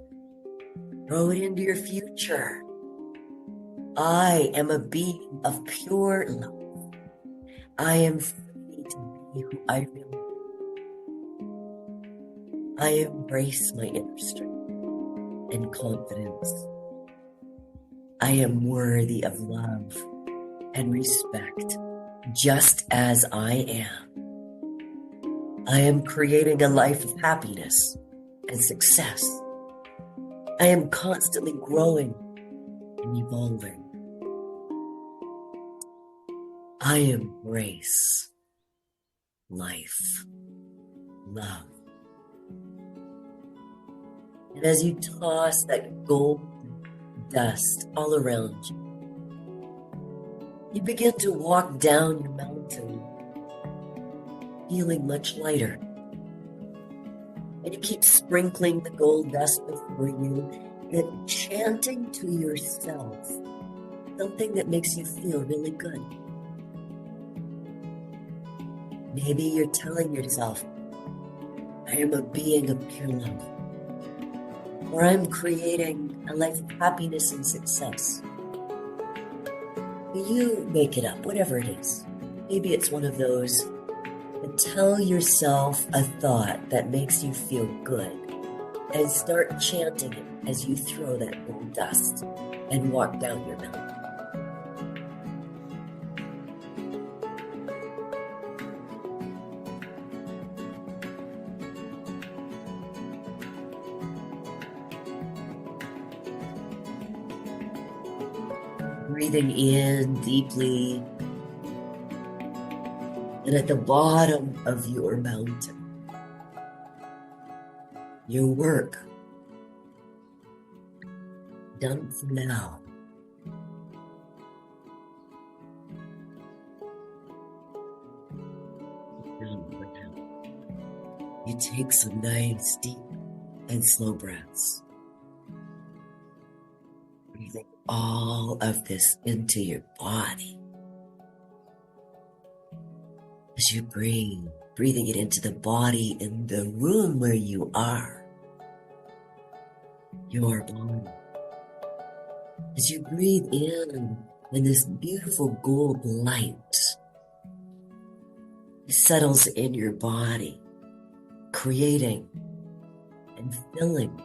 Throw it into your future. I am a being of pure love. I am free to be who I really am. I embrace my inner strength and confidence. I am worthy of love and respect just as I am. I am creating a life of happiness and success. I am constantly growing and evolving. I embrace life, love. And as you toss that gold dust all around you, you begin to walk down your mountain, feeling much lighter. And you keep sprinkling the gold dust before you and chanting to yourself something that makes you feel really good. Maybe you're telling yourself, I am a being of pure love, or I'm creating a life of happiness and success. You make it up, whatever it is. Maybe it's one of those, but tell yourself a thought that makes you feel good and start chanting it as you throw that gold dust and walk down your mountain. Breathing in deeply, and at the bottom of your mountain, your work done for now. Done for now. You take some nice, deep, and slow breaths. Breathing all of this into your body. As you breathe, breathing it into the body in the room where you are. Your body. As you breathe in this beautiful gold light settles in your body, creating and filling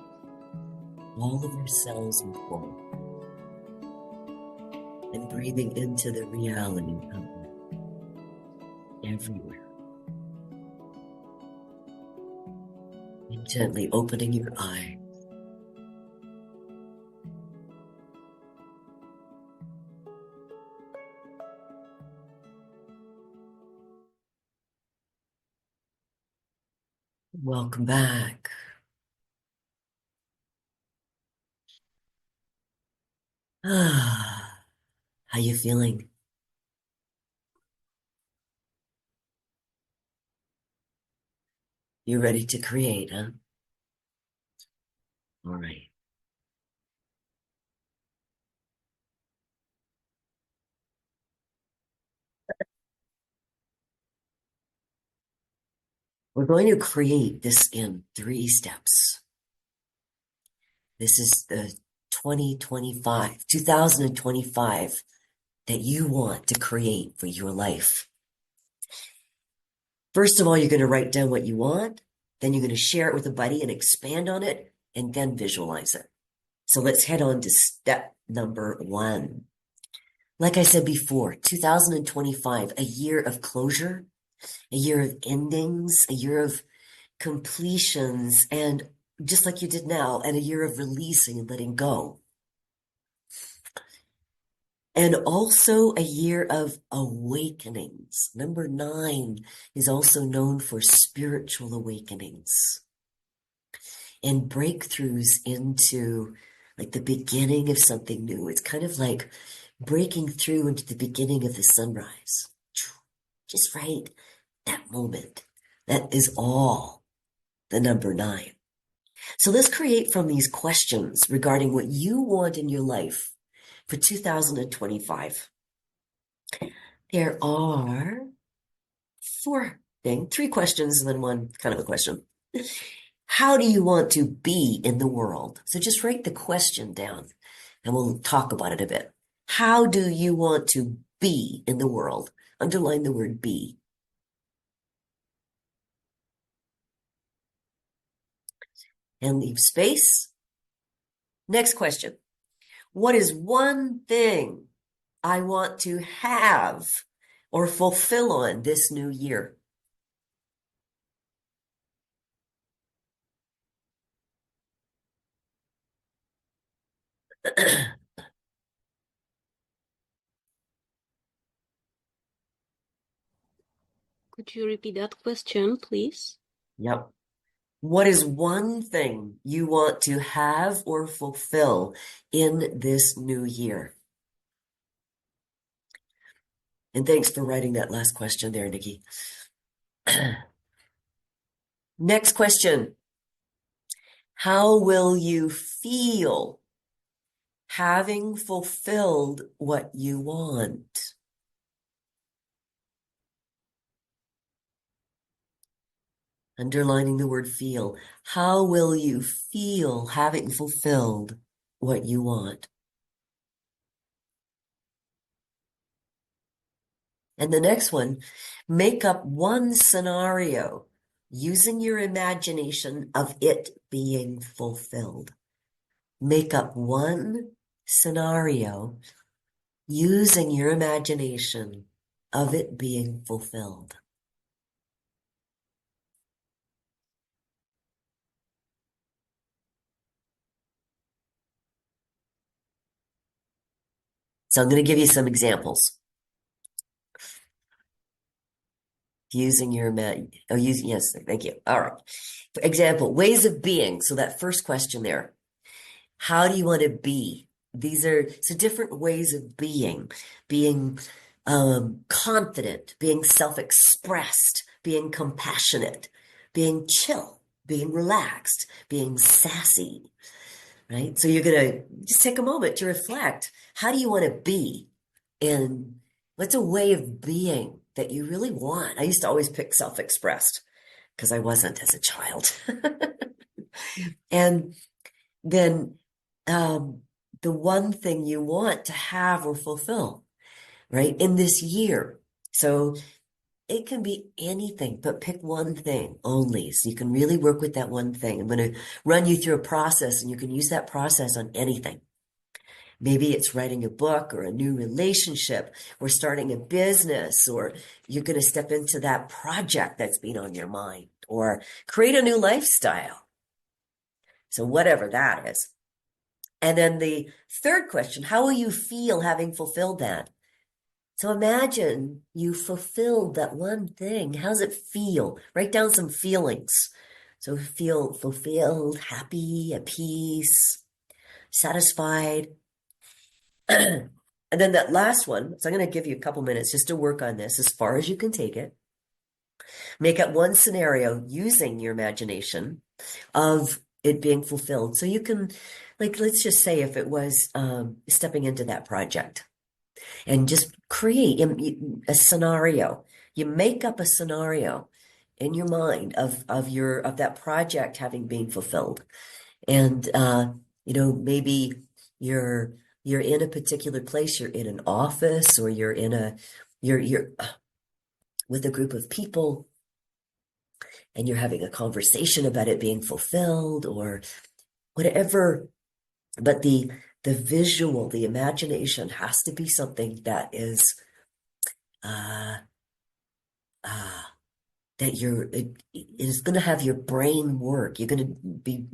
all of your cells with gold. And breathing into the reality of it everywhere. And gently opening your eyes. Welcome back. How you feeling? You ready to create, huh? All right. We're going to create this in 3 steps. This is the 2025 that you want to create for your life. First of all, you're going to write down what you want. Then you're going to share it with a buddy and expand on it, and then visualize it. So let's head on to step number 1. Like I said before, 2025, a year of closure, a year of endings, a year of completions, and just like you did now, and a year of releasing and letting go. And also a year of awakenings. Number 9 is also known for spiritual awakenings and breakthroughs into like the beginning of something new. It's kind of like breaking through into the beginning of the sunrise. Just right, that moment. That is all the number 9. So let's create from these questions regarding what you want in your life for 2025. There are 3 questions and then 1 kind of a question. How do you want to be in the world? So just write the question down and we'll talk about it a bit. How do you want to be in the world? Underline the word be. And leave space. Next question. What is one thing I want to have or fulfill on this new year? Could you repeat that question, please? Yep. What is one thing you want to have or fulfill in this new year? And thanks for writing that last question there, Nikki. Next question. How will you feel having fulfilled what you want? Underlining the word feel. How will you feel having fulfilled what you want? And the next one, make up one scenario using your imagination of it being fulfilled. Make up one scenario using your imagination of it being fulfilled. So I'm going to give you some examples. Using your yes, thank you. All right. For example, ways of being. So that first question there, how do you want to be? These are so different ways of being confident, being self-expressed, being compassionate, being chill, being relaxed, being sassy, right? So you're going to just take a moment to reflect. How do you want to be? And what's a way of being that you really want? I used to always pick self-expressed because I wasn't as a child. And then the one thing you want to have or fulfill, right, in this year. So it can be anything, but pick one thing only so you can really work with that one thing. I'm going to run you through a process and you can use that process on anything. Maybe it's writing a book or a new relationship or starting a business, or you're going to step into that project that's been on your mind or create a new lifestyle. So whatever that is. And then the third question, how will you feel having fulfilled that? So imagine you fulfilled that one thing. How's it feel? Write down some feelings. So feel fulfilled, happy, at peace, satisfied. And then that last one, so I'm going to give you a couple minutes just to work on this as far as you can take it. Make up one scenario using your imagination of it being fulfilled. So you can, like, let's just say if it was stepping into that project and just create a scenario. You make up a scenario in your mind of that project having been fulfilled. And maybe you're in a particular place, you're in an office, or you're with a group of people and you're having a conversation about it being fulfilled or whatever. But the visual, the imagination has to be something that is that it is going to have your brain work. You're going to be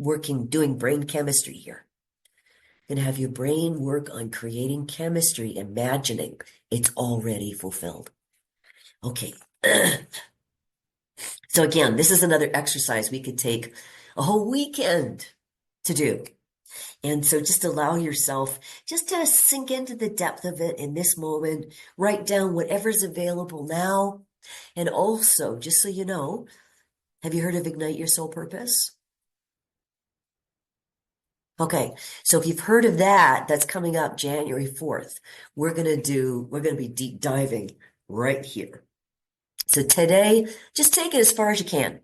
doing brain chemistry here. You're going to have your brain work on creating chemistry, imagining it's already fulfilled. Okay. So again, this is another exercise we could take a whole weekend to do. And so just allow yourself just to sink into the depth of it in this moment. Write down whatever's available now. And also, just so you know, have you heard of Ignite Your Soul Purpose? Okay, so if you've heard of that, that's coming up January 4th. We're going to be deep diving right here. So today, just take it as far as you can.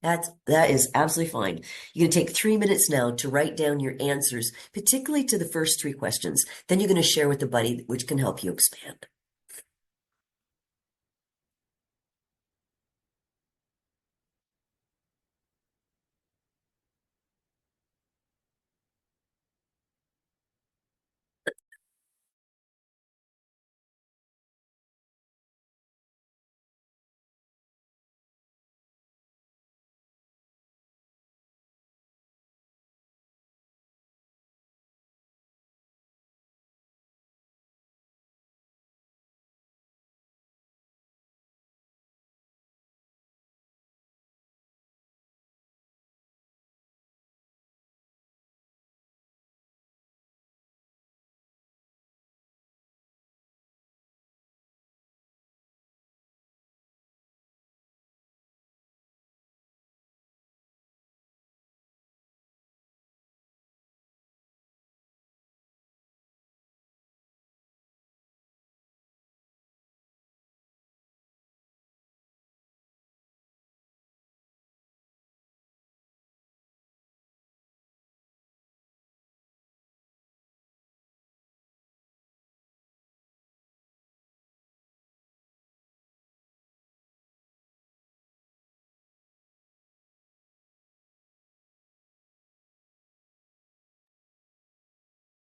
That is absolutely fine. You're going to take 3 minutes now to write down your answers, particularly to the first 3 questions. Then you're going to share with a buddy, which can help you expand.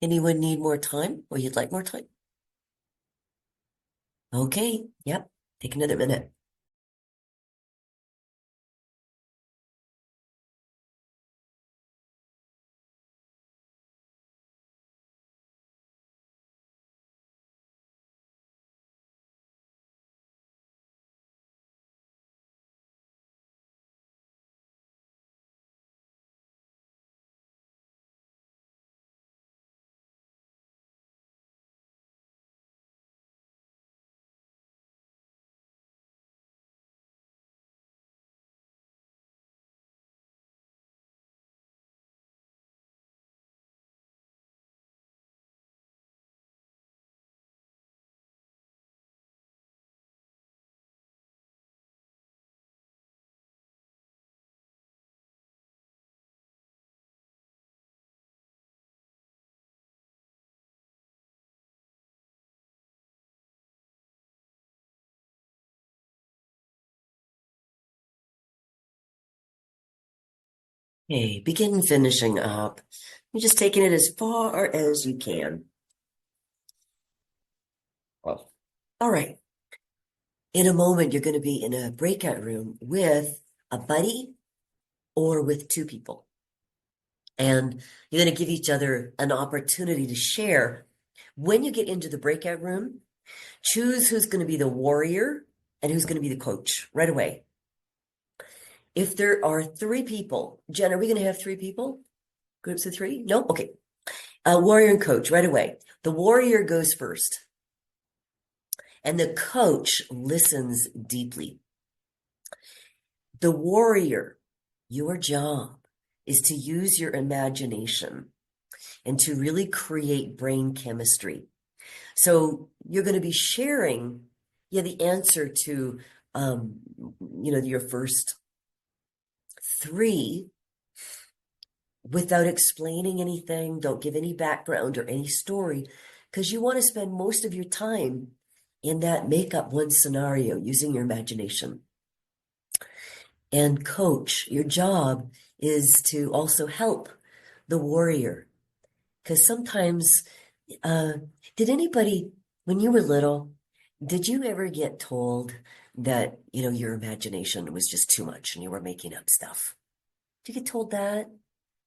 Anyone need more time or you'd like more time? Okay, yep, take another minute. Okay, begin finishing up. You're just taking it as far as you can. Well, all right. In a moment, you're going to be in a breakout room with a buddy or with two people. And you're going to give each other an opportunity to share. When you get into the breakout room, choose who's going to be the warrior and who's going to be the coach right away. If there are three people, Jen, are we going to have three people? Groups of three? No? Okay. Warrior and coach right away. The warrior goes first. And the coach listens deeply. The warrior, your job is to use your imagination and to really create brain chemistry. So you're going to be sharing, the answer to, your first three without explaining anything. Don't give any background or any story, because you want to spend most of your time in that make up one scenario using your imagination. And coach, your job is to also help the warrior. Because sometimes, did anybody, when you were little, did you ever get told that, your imagination was just too much and you were making up stuff? Did you get told that?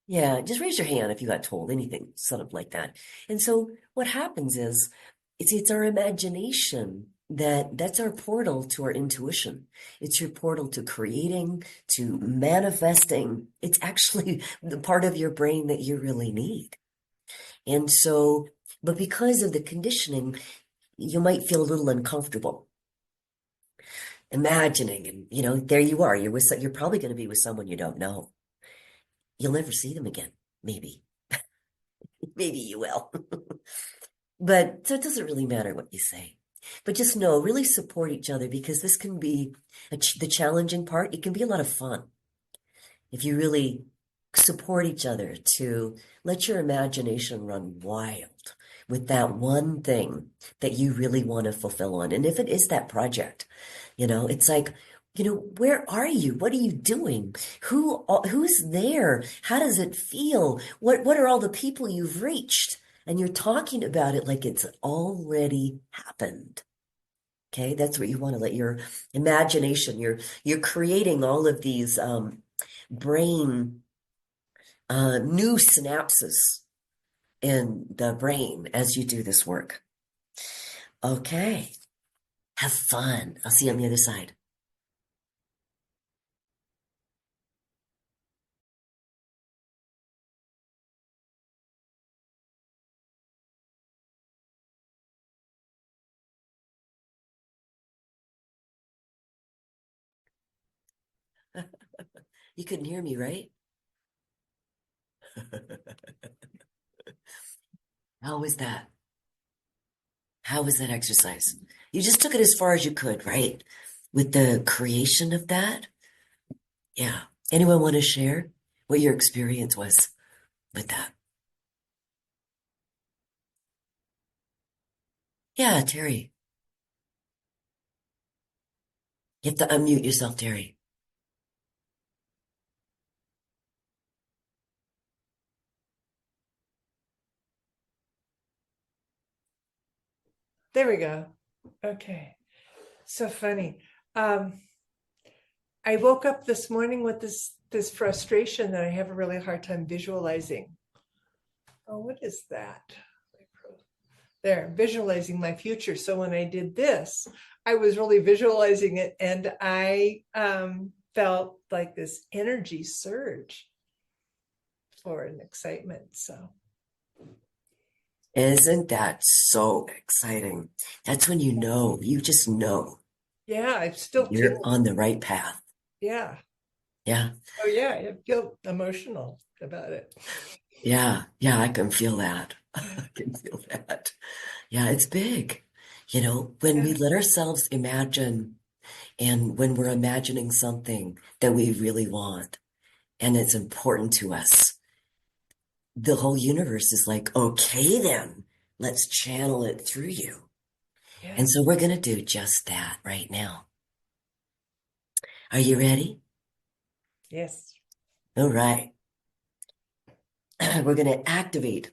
Yeah, just raise your hand if you got told anything sort of like that. And so what happens is it's our imagination that's our portal to our intuition. It's your portal to creating, to manifesting. It's actually the part of your brain that you really need. And so, but because of the conditioning, you might feel a little uncomfortable imagining, and there you are. You're probably going to be with someone you don't know. You'll never see them again. Maybe. Maybe you will. But so it doesn't really matter what you say. But just know, really support each other, because this can be the challenging part. It can be a lot of fun if you really support each other to let your imagination run wild with that one thing that you really want to fulfill on. And if it is that project, it's like, where are you? What are you doing? Who's there? How does it feel? What are all the people you've reached? And you're talking about it like it's already happened. Okay, that's what you want to let your imagination. You're creating all of these brain new synapses in the brain as you do this work. Okay, have fun. I'll see you on the other side. You couldn't hear me, right? How was that? How was that exercise? You just took it as far as you could, right? With the creation of that? Yeah. Anyone want to share what your experience was with that? Yeah, Terry. You have to unmute yourself, Terry. There we go. Okay. So funny. I woke up this morning with this frustration that I have a really hard time visualizing. Oh, what is that? There, visualizing my future. So when I did this, I was really visualizing it, and I felt like this energy surge for an excitement. So Isn't that so exciting? That's when you just know yeah, I'm still you're tingling. on the right path. Yeah. Yeah. Oh yeah, I feel emotional about it. Yeah. Yeah. I can feel that. I can feel that. Yeah. It's big. When we Yeah. let ourselves imagine and when we're imagining something that we really want and it's important to us, the whole universe is like, okay, then let's channel it through you. Yeah. And so we're going to do just that right now. Are you ready? Yes. All right. We're going to activate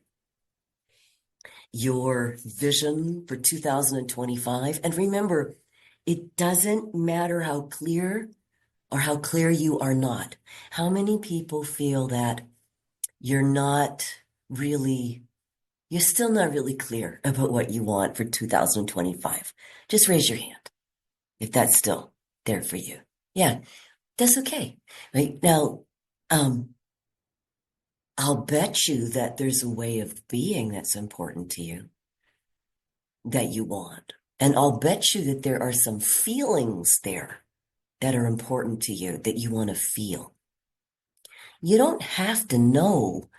your vision for 2025. And remember, it doesn't matter how clear or how clear you are not. How many people feel that you're still not really clear about what you want for 2025? Just raise your hand if that's still there for you. Yeah, that's okay. Right now, I'll bet you that there's a way of being that's important to you that you want. And I'll bet you that there are some feelings there that are important to you that you want to feel. You don't have to know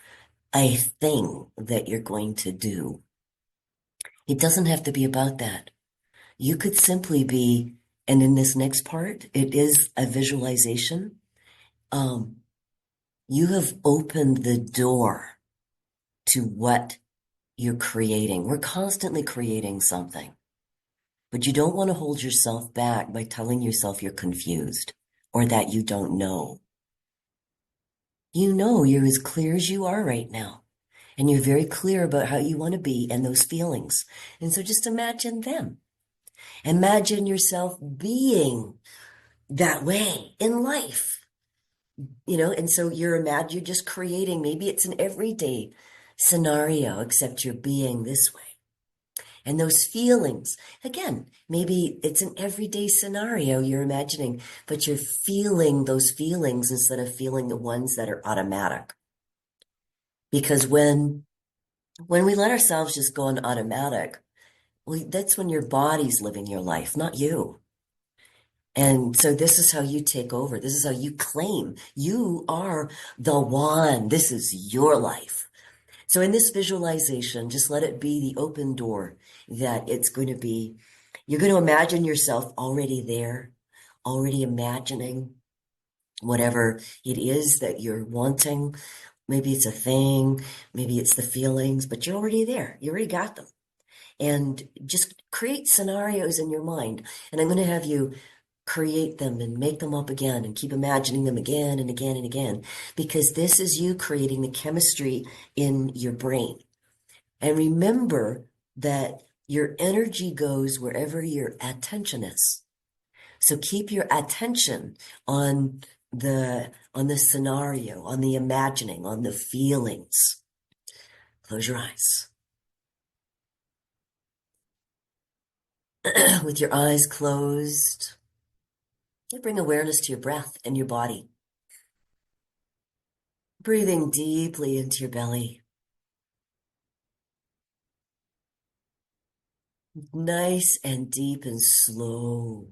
a thing that you're going to do. It doesn't have to be about that. You could simply be, and in this next part, it is a visualization. You have opened the door to what you're creating. We're constantly creating something, but you don't want to hold yourself back by telling yourself you're confused or that you don't know. You know you're as clear as you are right now, and you're very clear about how you want to be and those feelings. And so just imagine them. Imagine yourself being that way in life. And so you're just creating, maybe it's an everyday scenario, except you're being this way. And those feelings, again, maybe it's an everyday scenario you're imagining, but you're feeling those feelings instead of feeling the ones that are automatic. Because when we let ourselves just go on automatic, that's when your body's living your life, not you. And so this is how you take over. This is how you claim you are the one. This is your life. So in this visualization, just let it be the open door that it's going to be. You're going to imagine yourself already there, already imagining whatever it is that you're wanting. Maybe it's a thing, maybe it's the feelings, but you're already there. You already got them. And just create scenarios in your mind. And I'm going to have you create them and make them up again and keep imagining them again and again and again, because this is you creating the chemistry in your brain. And remember that your energy goes wherever your attention is. So keep your attention on the scenario, on the imagining, on the feelings. Close your eyes. With your eyes closed, you bring awareness to your breath and your body. Breathing deeply into your belly. Nice and deep and slow.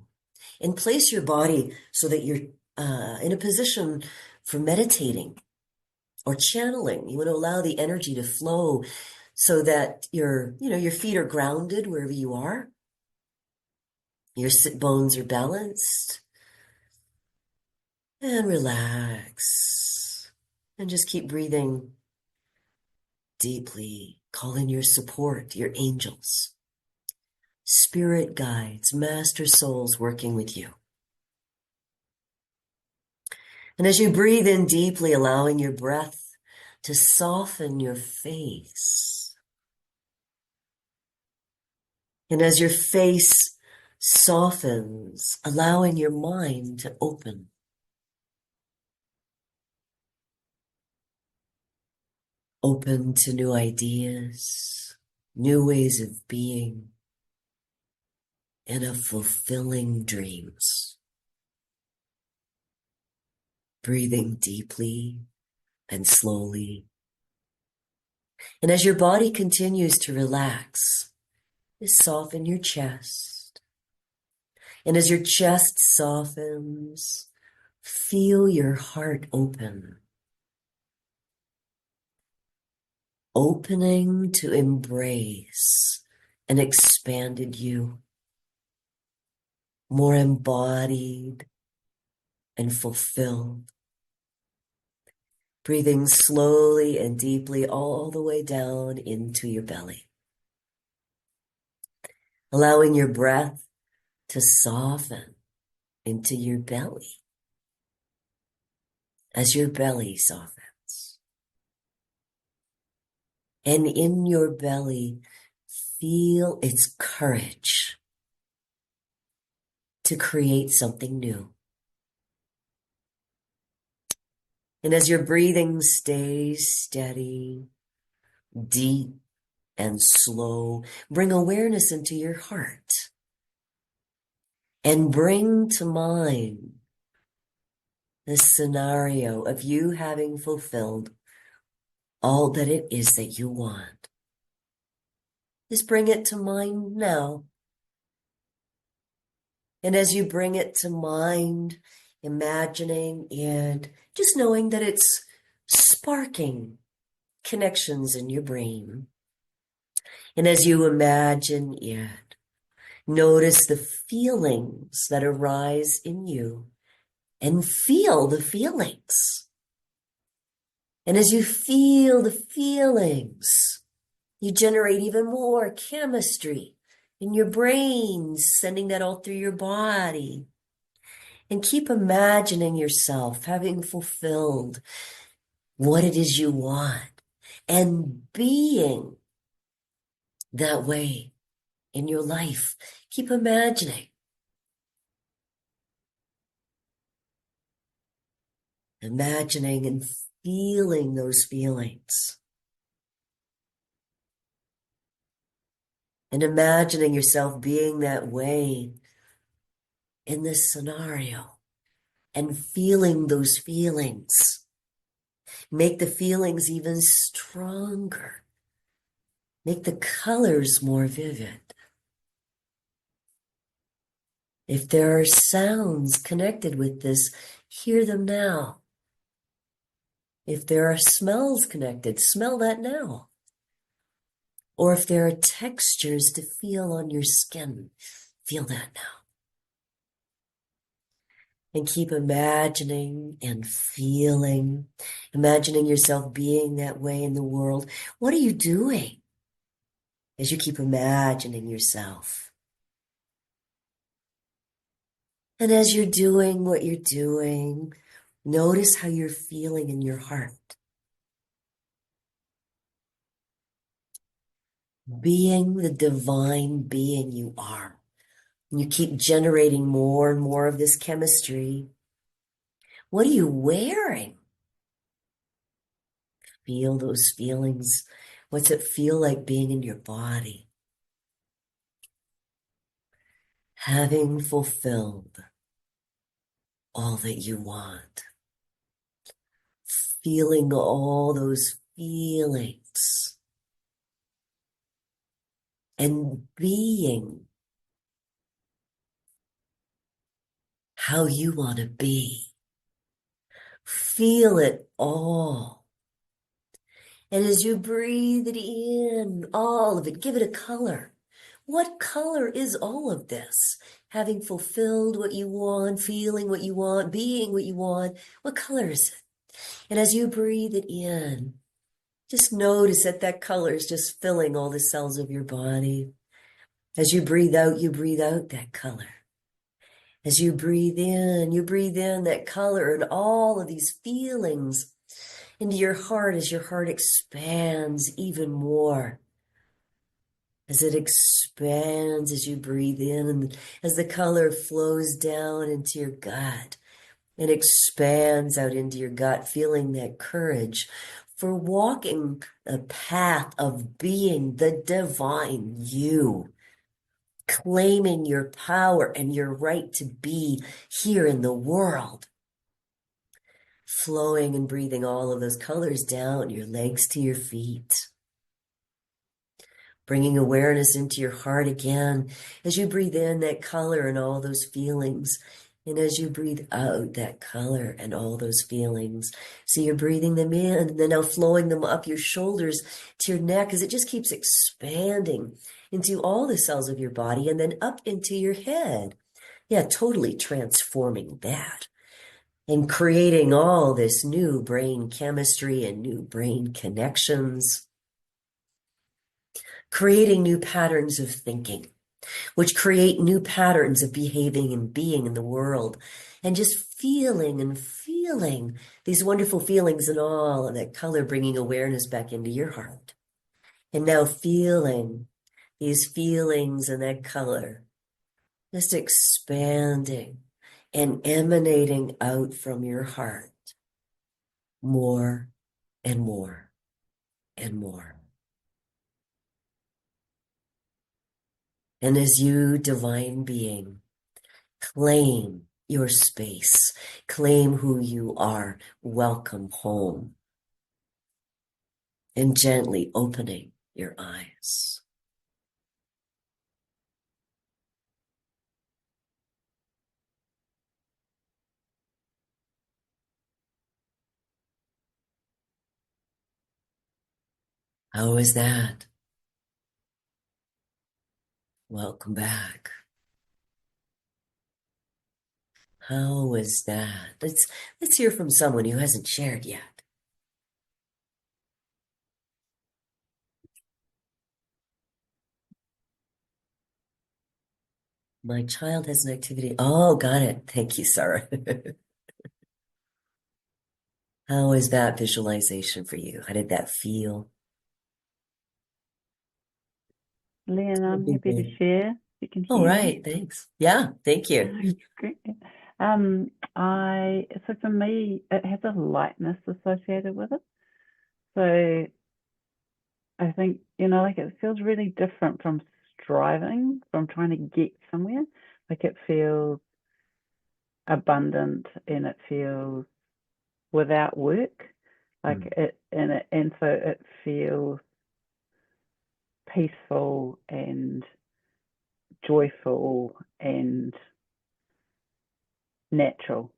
And place your body so that you're in a position for meditating or channeling. You want to allow the energy to flow so that your feet are grounded wherever you are. Your sit bones are balanced. And relax. And just keep breathing deeply. Call in your support, your angels, spirit guides, master souls working with you. And as you breathe in deeply, allowing your breath to soften your face, And as your face softens, allowing your mind to open. Open to new ideas, new ways of being, and of fulfilling dreams. Breathing deeply and slowly. And as your body continues to relax, just soften your chest. And as your chest softens, feel your heart open. Opening to embrace an expanded you, more embodied and fulfilled. Breathing slowly and deeply all the way down into your belly. Allowing your breath to soften into your belly as your belly softens. And in your belly, feel its courage to create something new. And as your breathing stays steady, deep, and slow, bring awareness into your heart and bring to mind this scenario of you having fulfilled all that it is that you want. Just bring it to mind now. And as you bring it to mind, imagining and just knowing that it's sparking connections in your brain. And as you imagine it, notice the feelings that arise in you and feel the feelings. And as you feel the feelings, you generate even more chemistry in your brain, sending that all through your body. And keep imagining yourself having fulfilled what it is you want and being that way in your life. Keep imagining. Imagining and feeling those feelings. And imagining yourself being that way in this scenario and feeling those feelings. Make the feelings even stronger. Make the colors more vivid. If there are sounds connected with this, hear them now. If there are smells connected, smell that now. Or if there are textures to feel on your skin, feel that now. And keep imagining and feeling, imagining yourself being that way in the world. What are you doing as you keep imagining yourself? And as you're doing what you're doing, notice how you're feeling in your heart. Being the divine being you are. And you keep generating more and more of this chemistry. What are you wearing? Feel those feelings. What's it feel like being in your body? Having fulfilled all that you want. Feeling all those feelings. And being how you want to be. Feel it all. And as you breathe it in, all of it, give it a color. What color is all of this? Having fulfilled what you want, feeling what you want, being what you want, what color is it? And as you breathe it in, just notice that that color is just filling all the cells of your body. As you breathe out that color. As you breathe in that color and all of these feelings into your heart as your heart expands even more. as it expands as you breathe in and as the color flows down into your gut and expands out into your gut, feeling that courage for walking a path of being the divine you, claiming your power and your right to be here in the world. Flowing and breathing all of those colors down your legs to your feet. Bringing awareness into your heart again as you breathe in that color and all those feelings. And as you breathe out that color and all those feelings. So you're breathing them in and then now flowing them up your shoulders to your neck as it just keeps expanding into all the cells of your body and then up into your head. Yeah, totally transforming that. And creating all this new brain chemistry and new brain connections. Creating new patterns of thinking, which create new patterns of behaving and being in the world. And just feeling and feeling these wonderful feelings and all of that color, bringing awareness back into your heart. And now feeling these feelings and that color, just expanding and emanating out from your heart more and more and more. And as you, divine being, claim your space, claim who you are, welcome home, and gently opening your eyes. How was that? Welcome back. How was that? Let's hear from someone who hasn't shared yet. My child has an activity. Oh, got it. Thank you, Sarah. How was that visualization for you? How did that feel? Leon, I'm happy to share. You can All hear me. right, thanks. Yeah, thank you. Great. So for me, it has a lightness associated with it. So I think, like it feels really different from striving, from trying to get somewhere. Like it feels abundant and it feels without work. Like and so it feels peaceful and joyful and natural,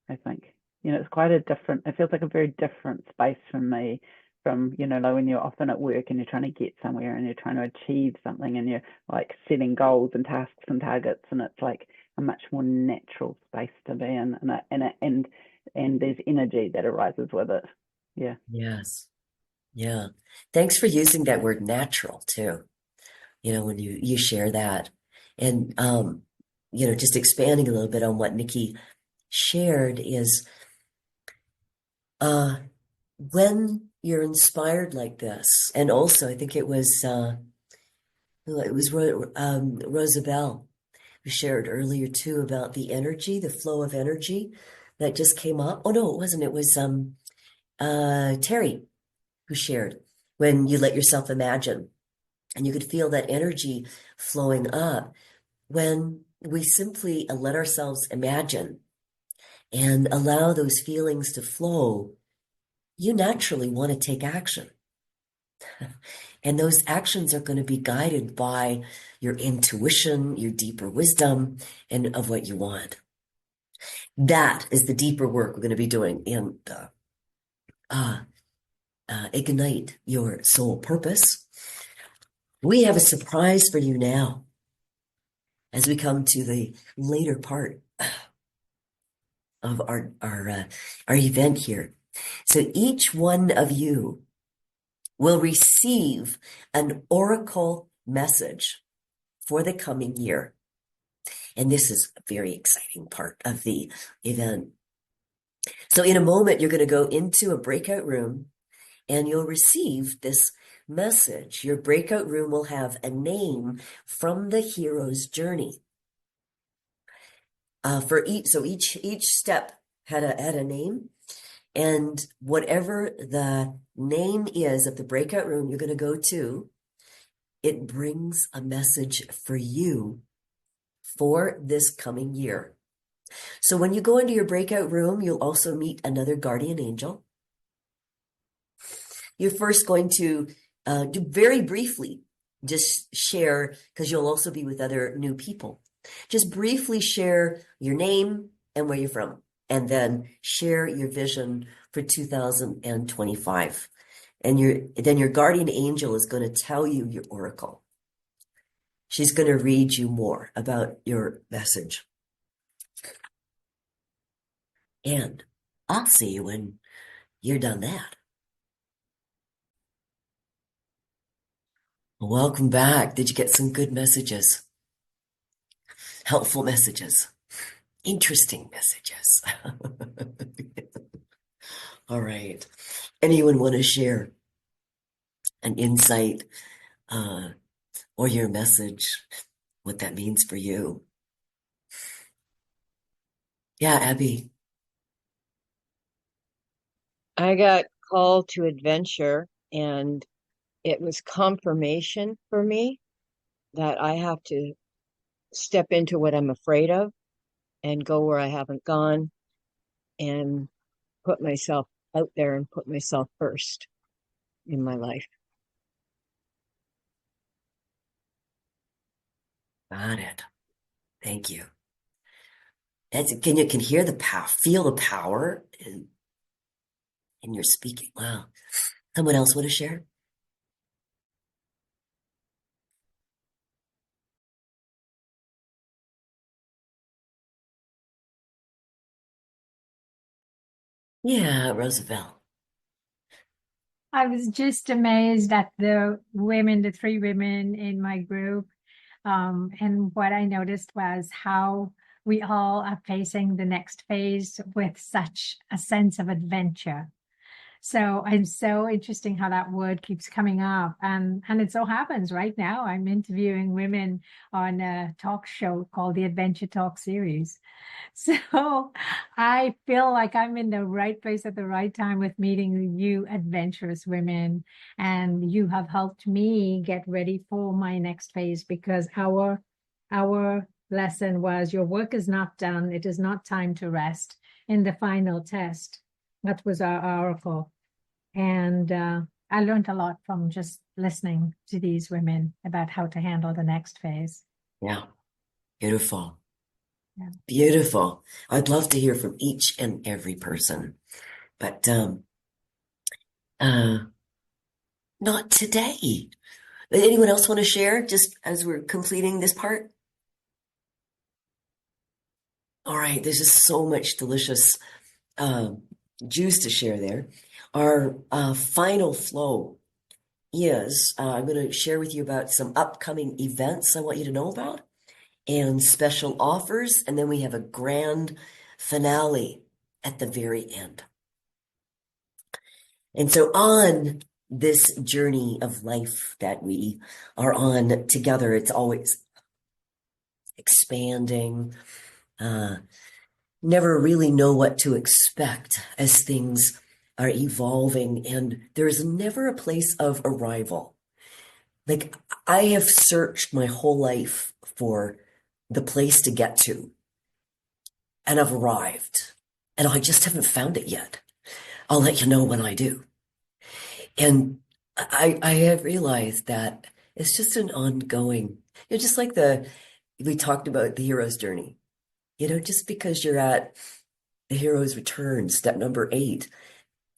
I think. It's quite it feels like a very different space for me from, like when you're often at work and you're trying to get somewhere and you're trying to achieve something and you're like setting goals and tasks and targets, and it's like a much more natural space to be in, and there's energy that arises with it. Yeah. Yes. Yeah. Thanks for using that word natural too. When you share that. And just expanding a little bit on what Nikki shared is when you're inspired like this, and also I think it was Rosabelle who shared earlier too about the energy, the flow of energy that just came up. Oh no, it wasn't. It was Terry who shared when you let yourself imagine, and you could feel that energy flowing up when we simply let ourselves imagine and allow those feelings to flow. You naturally want to take action. And those actions are going to be guided by your intuition, your deeper wisdom, and of what you want. That is the deeper work we're going to be doing in Ignite Your Soul Purpose. We have a surprise for you now as we come to the later part of our event here. So each one of you will receive an oracle message for the coming year. And this is a very exciting part of the event. So in a moment, you're going to go into a breakout room and you'll receive this message, your breakout room will have a name from the hero's journey. For each step had a name, and whatever the name is of the breakout room you're going to go to, it brings a message for you for this coming year. So when you go into your breakout room, you'll also meet another guardian angel. You're first going to do very briefly, just share, because you'll also be with other new people. Just briefly share your name and where you're from, and then share your vision for 2025. And then your guardian angel is going to tell you your oracle. She's going to read you more about your message. And I'll see you when you're done that. Welcome back. Did you get some good messages? Helpful messages? Interesting messages? All right. Anyone want to share an insight or your message, what that means for you? Yeah, Abby. I got called to adventure, and it was confirmation for me that I have to step into what I'm afraid of and go where I haven't gone and put myself out there and put myself first in my life. Got it. Thank you. Can you hear the power, feel the power in your speaking? Wow. Someone else want to share? Yeah, Roosevelt. I was just amazed at the three women in my group. And what I noticed was how we all are facing the next phase with such a sense of adventure. So it's so interesting how that word keeps coming up. And it so happens right now I'm interviewing women on a talk show called the Adventure Talk series. So I feel like I'm in the right place at the right time with meeting you adventurous women. And you have helped me get ready for my next phase, because our lesson was your work is not done. It is not time to rest in the final test. That was our oracle. And I learned a lot from just listening to these women about how to handle the next phase. Yeah. Beautiful. Yeah. Beautiful. I'd love to hear from each and every person, but not today. Anyone else want to share just as we're completing this part? All right, there's just so much delicious juice to share there. Our final flow is I'm going to share with you about some upcoming events I want you to know about and special offers, and then we have a grand finale at the very end. And so on this journey of life that we are on together, it's always expanding, never really know what to expect as things are evolving, and there's never a place of arrival. Like, I have searched my whole life for the place to get to, and I've arrived, and I just haven't found it yet. I'll let you know when I do. And I have realized that it's just an ongoing, just like we talked about the hero's journey. Just because you're at the hero's return, step number 8,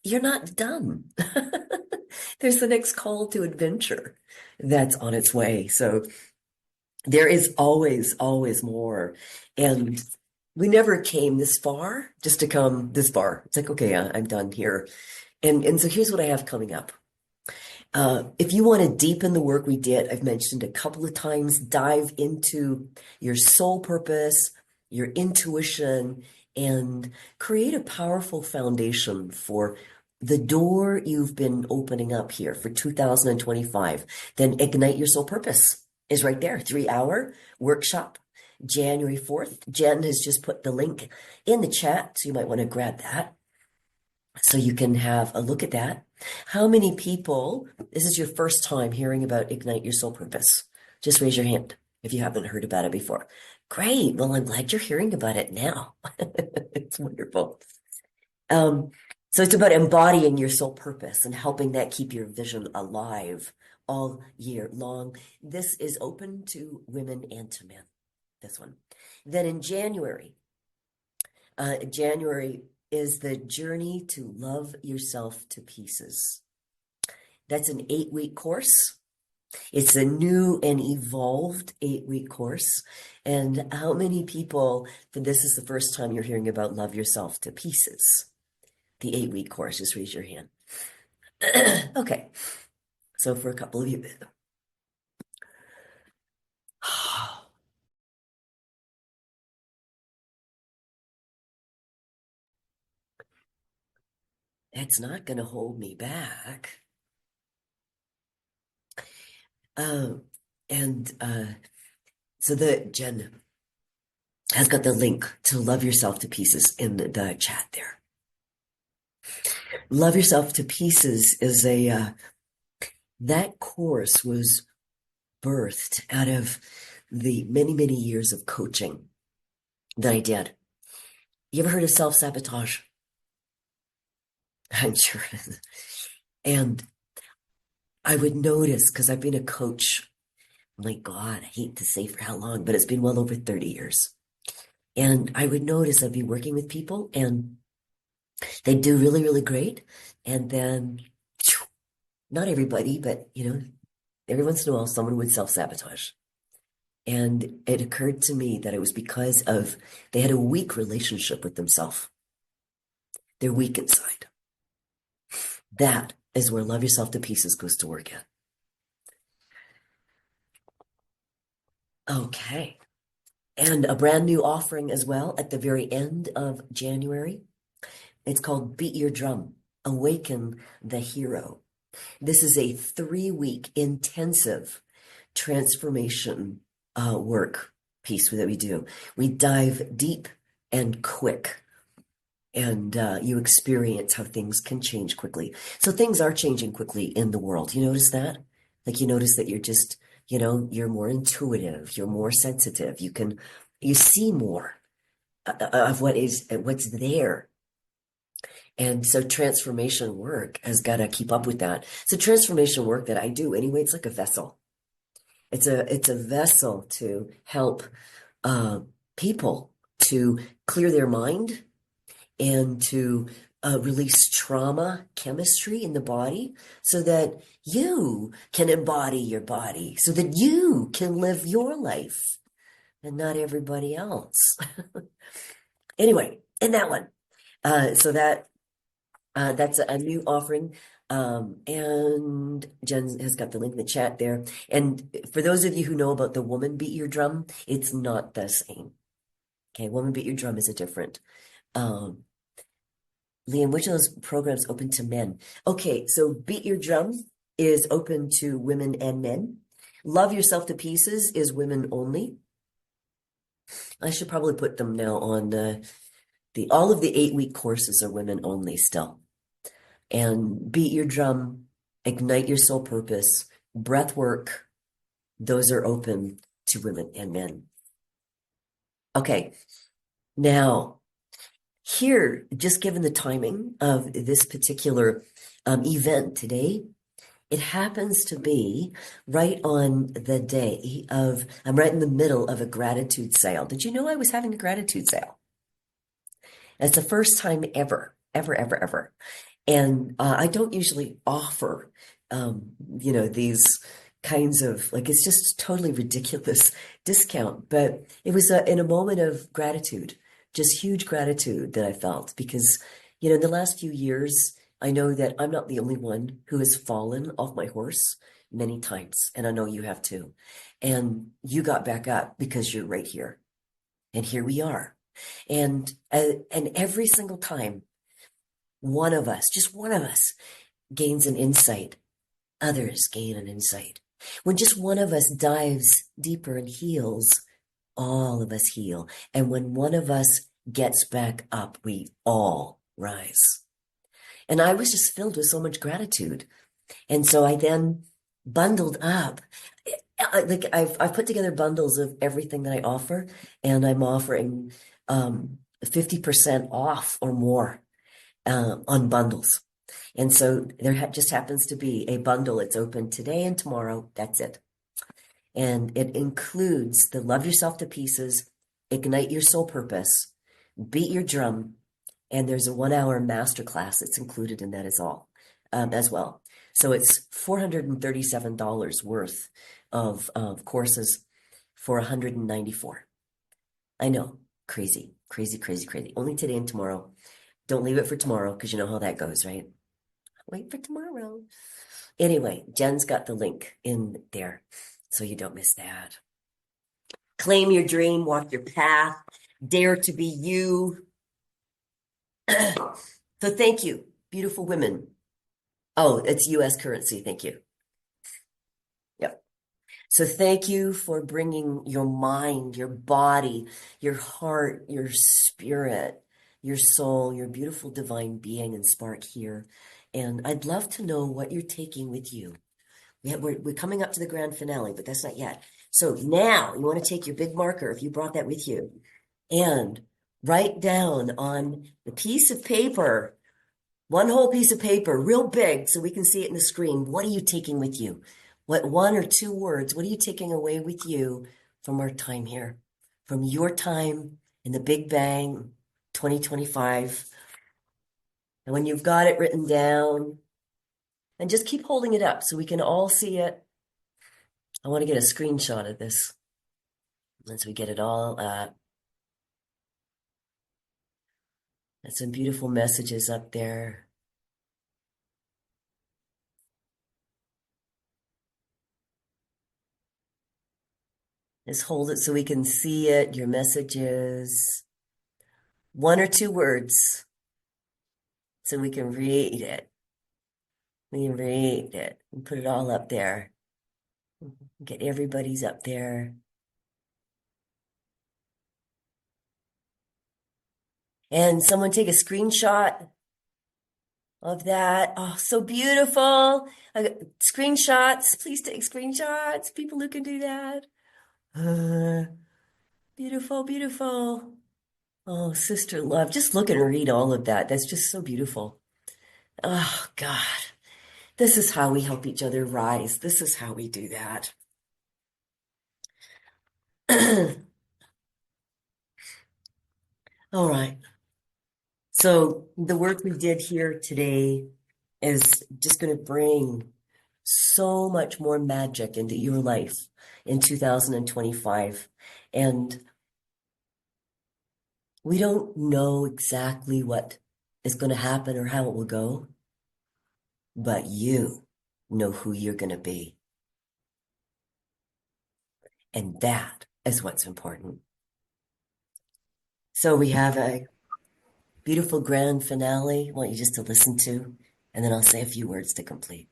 you're not done. There's the next call to adventure that's on its way. So there is always, always more. And we never came this far just to come this far. It's like, okay, I'm done here. And so here's what I have coming up. If you want to deepen the work we did, I've mentioned a couple of times, dive into your soul purpose, your intuition, and create a powerful foundation for the door you've been opening up here for 2025, then Ignite Your Soul Purpose is right there. 3-hour workshop, January 4th. Jen has just put the link in the chat, so you might want to grab that so you can have a look at that. How many people, this is your first time hearing about Ignite Your Soul Purpose? Just raise your hand if you haven't heard about it before. Great. Well, I'm glad you're hearing about it now. It's wonderful. So it's about embodying your soul purpose and helping that keep your vision alive all year long. This is open to women and to men, this one. Then in January is the Journey to Love Yourself to Pieces. That's an 8-week course. It's a new and evolved 8-week course. And how many people, this is the first time you're hearing about Love Yourself to Pieces? The 8-week course, just raise your hand. Okay. So for a couple of you. It's not going to hold me back. So Jen has got the link to Love Yourself to Pieces in the chat there. Love Yourself to Pieces is that course was birthed out of the many, many years of coaching that I did. You ever heard of self-sabotage? I'm sure. And I would notice, because I've been a coach, my God, I hate to say for how long, but it's been well over 30 years. And I would notice I'd be working with people and they'd do really, really great. And then, not everybody, but, every once in a while, someone would self-sabotage. And it occurred to me that it was because they had a weak relationship with themselves. They're weak inside. That is where Love Yourself to Pieces goes to work at. Okay. And a brand new offering as well at the very end of January. It's called Beat Your Drum, Awaken the Hero. This is a 3-week intensive transformation work piece that we do. We dive deep and quick, and you experience how things can change quickly. So things are changing quickly in the world. You notice that? Like you notice that you're just, you're more intuitive, you're more sensitive, you see more of what's there. And so transformation work has got to keep up with that. So transformation work that I do anyway, it's like a vessel. It's a vessel to help people to clear their mind and to release trauma chemistry in the body so that you can embody your body, so that you can live your life and not everybody else. Anyway, in that one. So that's a new offering. And Jen has got the link in the chat there. And for those of you who know about the Woman Beat Your Drum, it's not the same. Okay, Woman Beat Your Drum is a different. Liam, which of those programs open to men? Okay, so Beat Your Drum is open to women and men. Love Yourself to Pieces is women only. I should probably put them now on all of the 8-week courses are women only still. And Beat Your Drum, Ignite Your Soul Purpose, Breath Work, those are open to women and men. Okay, now here, just given the timing of this particular event today, it happens to be right on the day I'm right in the middle of a gratitude sale. Did you know I was having a gratitude sale? It's the first time ever. And I don't usually offer, these kinds of, it's just totally ridiculous discount. But it was in a moment of gratitude, just huge gratitude that I felt because, in the last few years, I know that I'm not the only one who has fallen off my horse many times. And I know you have too. And you got back up because you're right here. And here we are. And every single time one of us, just one of us, gains an insight, others gain an insight. When just one of us dives deeper and heals, all of us heal. And when one of us gets back up, we all rise. And I was just filled with so much gratitude. And so I then bundled up. Like I've put together bundles of everything that I offer, and I'm offering 50% off or more on bundles. And so there just happens to be a bundle. It's open today and tomorrow. That's it. And it includes the Love Yourself to Pieces, Ignite Your Soul Purpose, Beat Your Drum, and there's a 1-hour masterclass that's included in that as well. So it's $437 worth of courses for $194. I know, crazy. Only today and tomorrow. Don't leave it for tomorrow because you know how that goes, right? Wait for tomorrow. Anyway, Jen's got the link in there, so you don't miss that. Claim your dream, walk your path, dare to be you. So thank you, beautiful women. Oh, it's US currency. Thank you. Yep. So thank you for bringing your mind, your body, your heart, your spirit, your soul, your beautiful divine being and spark here. And I'd love to know what you're taking with you. We're coming up to the grand finale, but that's not yet. So now you want to take your big marker, if you brought that with you, and write down on the piece of paper, one whole piece of paper, real big, so we can see it in the screen. What are you taking with you? What 1 or 2 words, what are you taking away with you from our time here? From your time in the Big Bang 2025. And when you've got it written down, and just keep holding it up so we can all see it. I want to get a screenshot of this once we get it all up. There's some beautiful messages up there. Just hold it so we can see it, your messages. 1 or 2 words so we can read it. We can read it and put it all up there. Get everybody's up there. And someone take a screenshot of that. Oh, so beautiful. Screenshots. Please take screenshots. People who can do that. Beautiful, beautiful. Oh, sister love. Just look and read all of that. That's just so beautiful. Oh, God. This is how we help each other rise. This is how we do that. All right. So the work we did here today is just going to bring so much more magic into your life in 2025. And we don't know exactly what is going to happen or how it will go, but you know who you're going to be. And that is what's important. So we have a beautiful grand finale. I want you just to listen to, and then I'll say a few words to complete.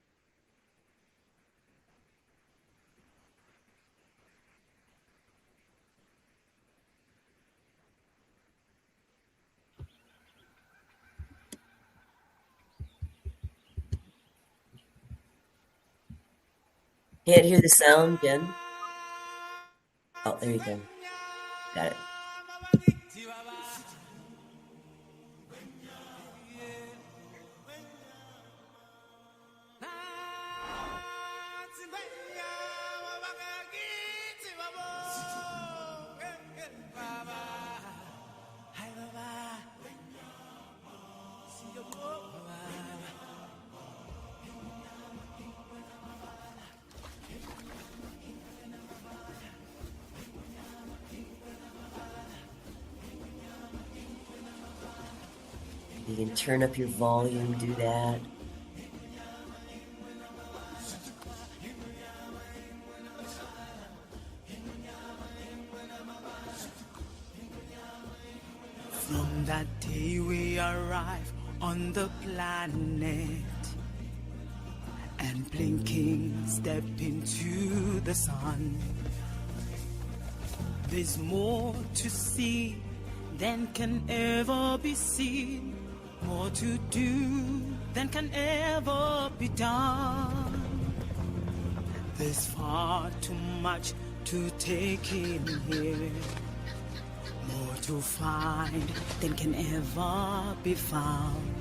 Can't hear the sound, Jen? Oh, there you go. Got it. You can turn up your volume, do that. From that day we arrive on the planet, and blinking step into the sun. There's more to see than can ever be seen, more to do than can ever be done. There's far too much to take in here, more to find than can ever be found.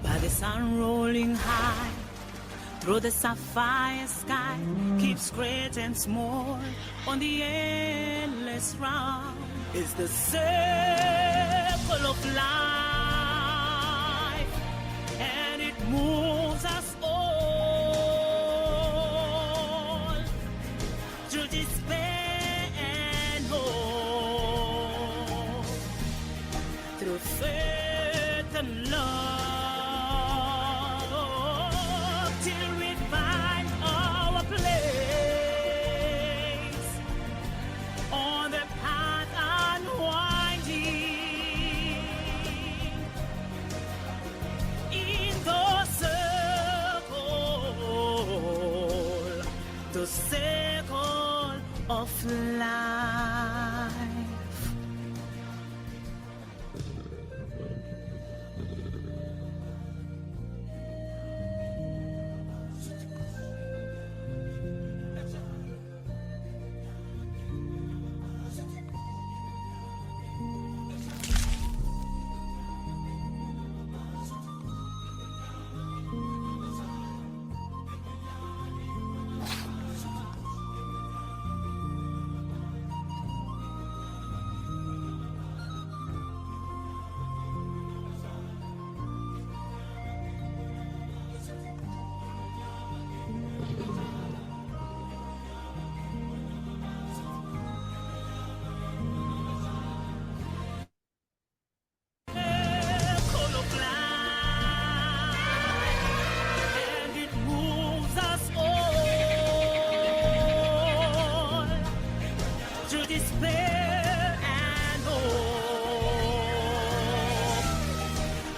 By the sun rolling high through the sapphire sky, keeps great and small on the endless round. It's the circle of life, and it moves us all through despair and hope, through faith and love, till we find our place on the path unwinding, in the circle of life. And it moves us all through despair and hope,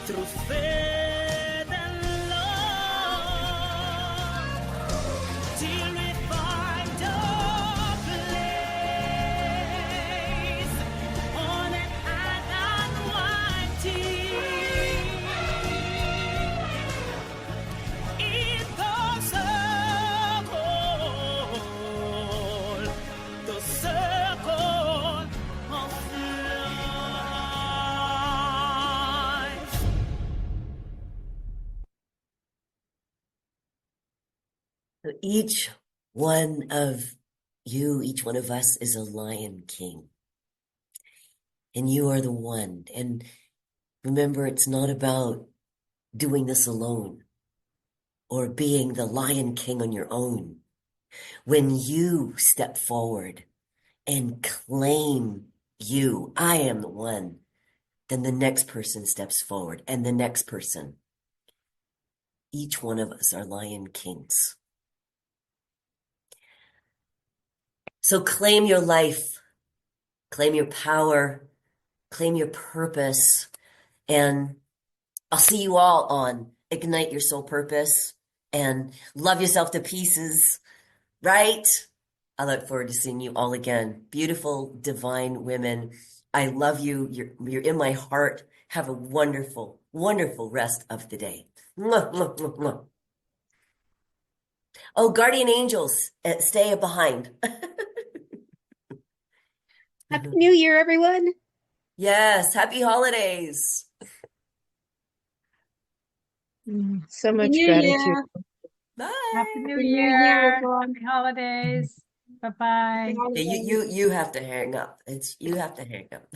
through faith and love, till we find a place on an unwinding, in the circle of life. So each one of you, each one of us is a Lion King. And you are the one. And remember, it's not about doing this alone or being the Lion King on your own. When you step forward and claim you, I am the one, then the next person steps forward and the next person. Each one of us are Lion Kings. So claim your life, claim your power, claim your purpose, and I'll see you all on Ignite Your Soul Purpose and Love Yourself to Pieces, right? I look forward to seeing you all again. Beautiful, divine women. I love you. You're in my heart. Have a wonderful, wonderful rest of the day. Mwah, mwah, mwah, mwah. Oh, guardian angels, stay behind. Happy New Year, everyone. Yes, happy holidays. So much New gratitude. Year. Bye. Happy New Happy New Year, Year. everyone. Happy holidays. Bye-bye. Yeah, you have to hang up. You have to hang up.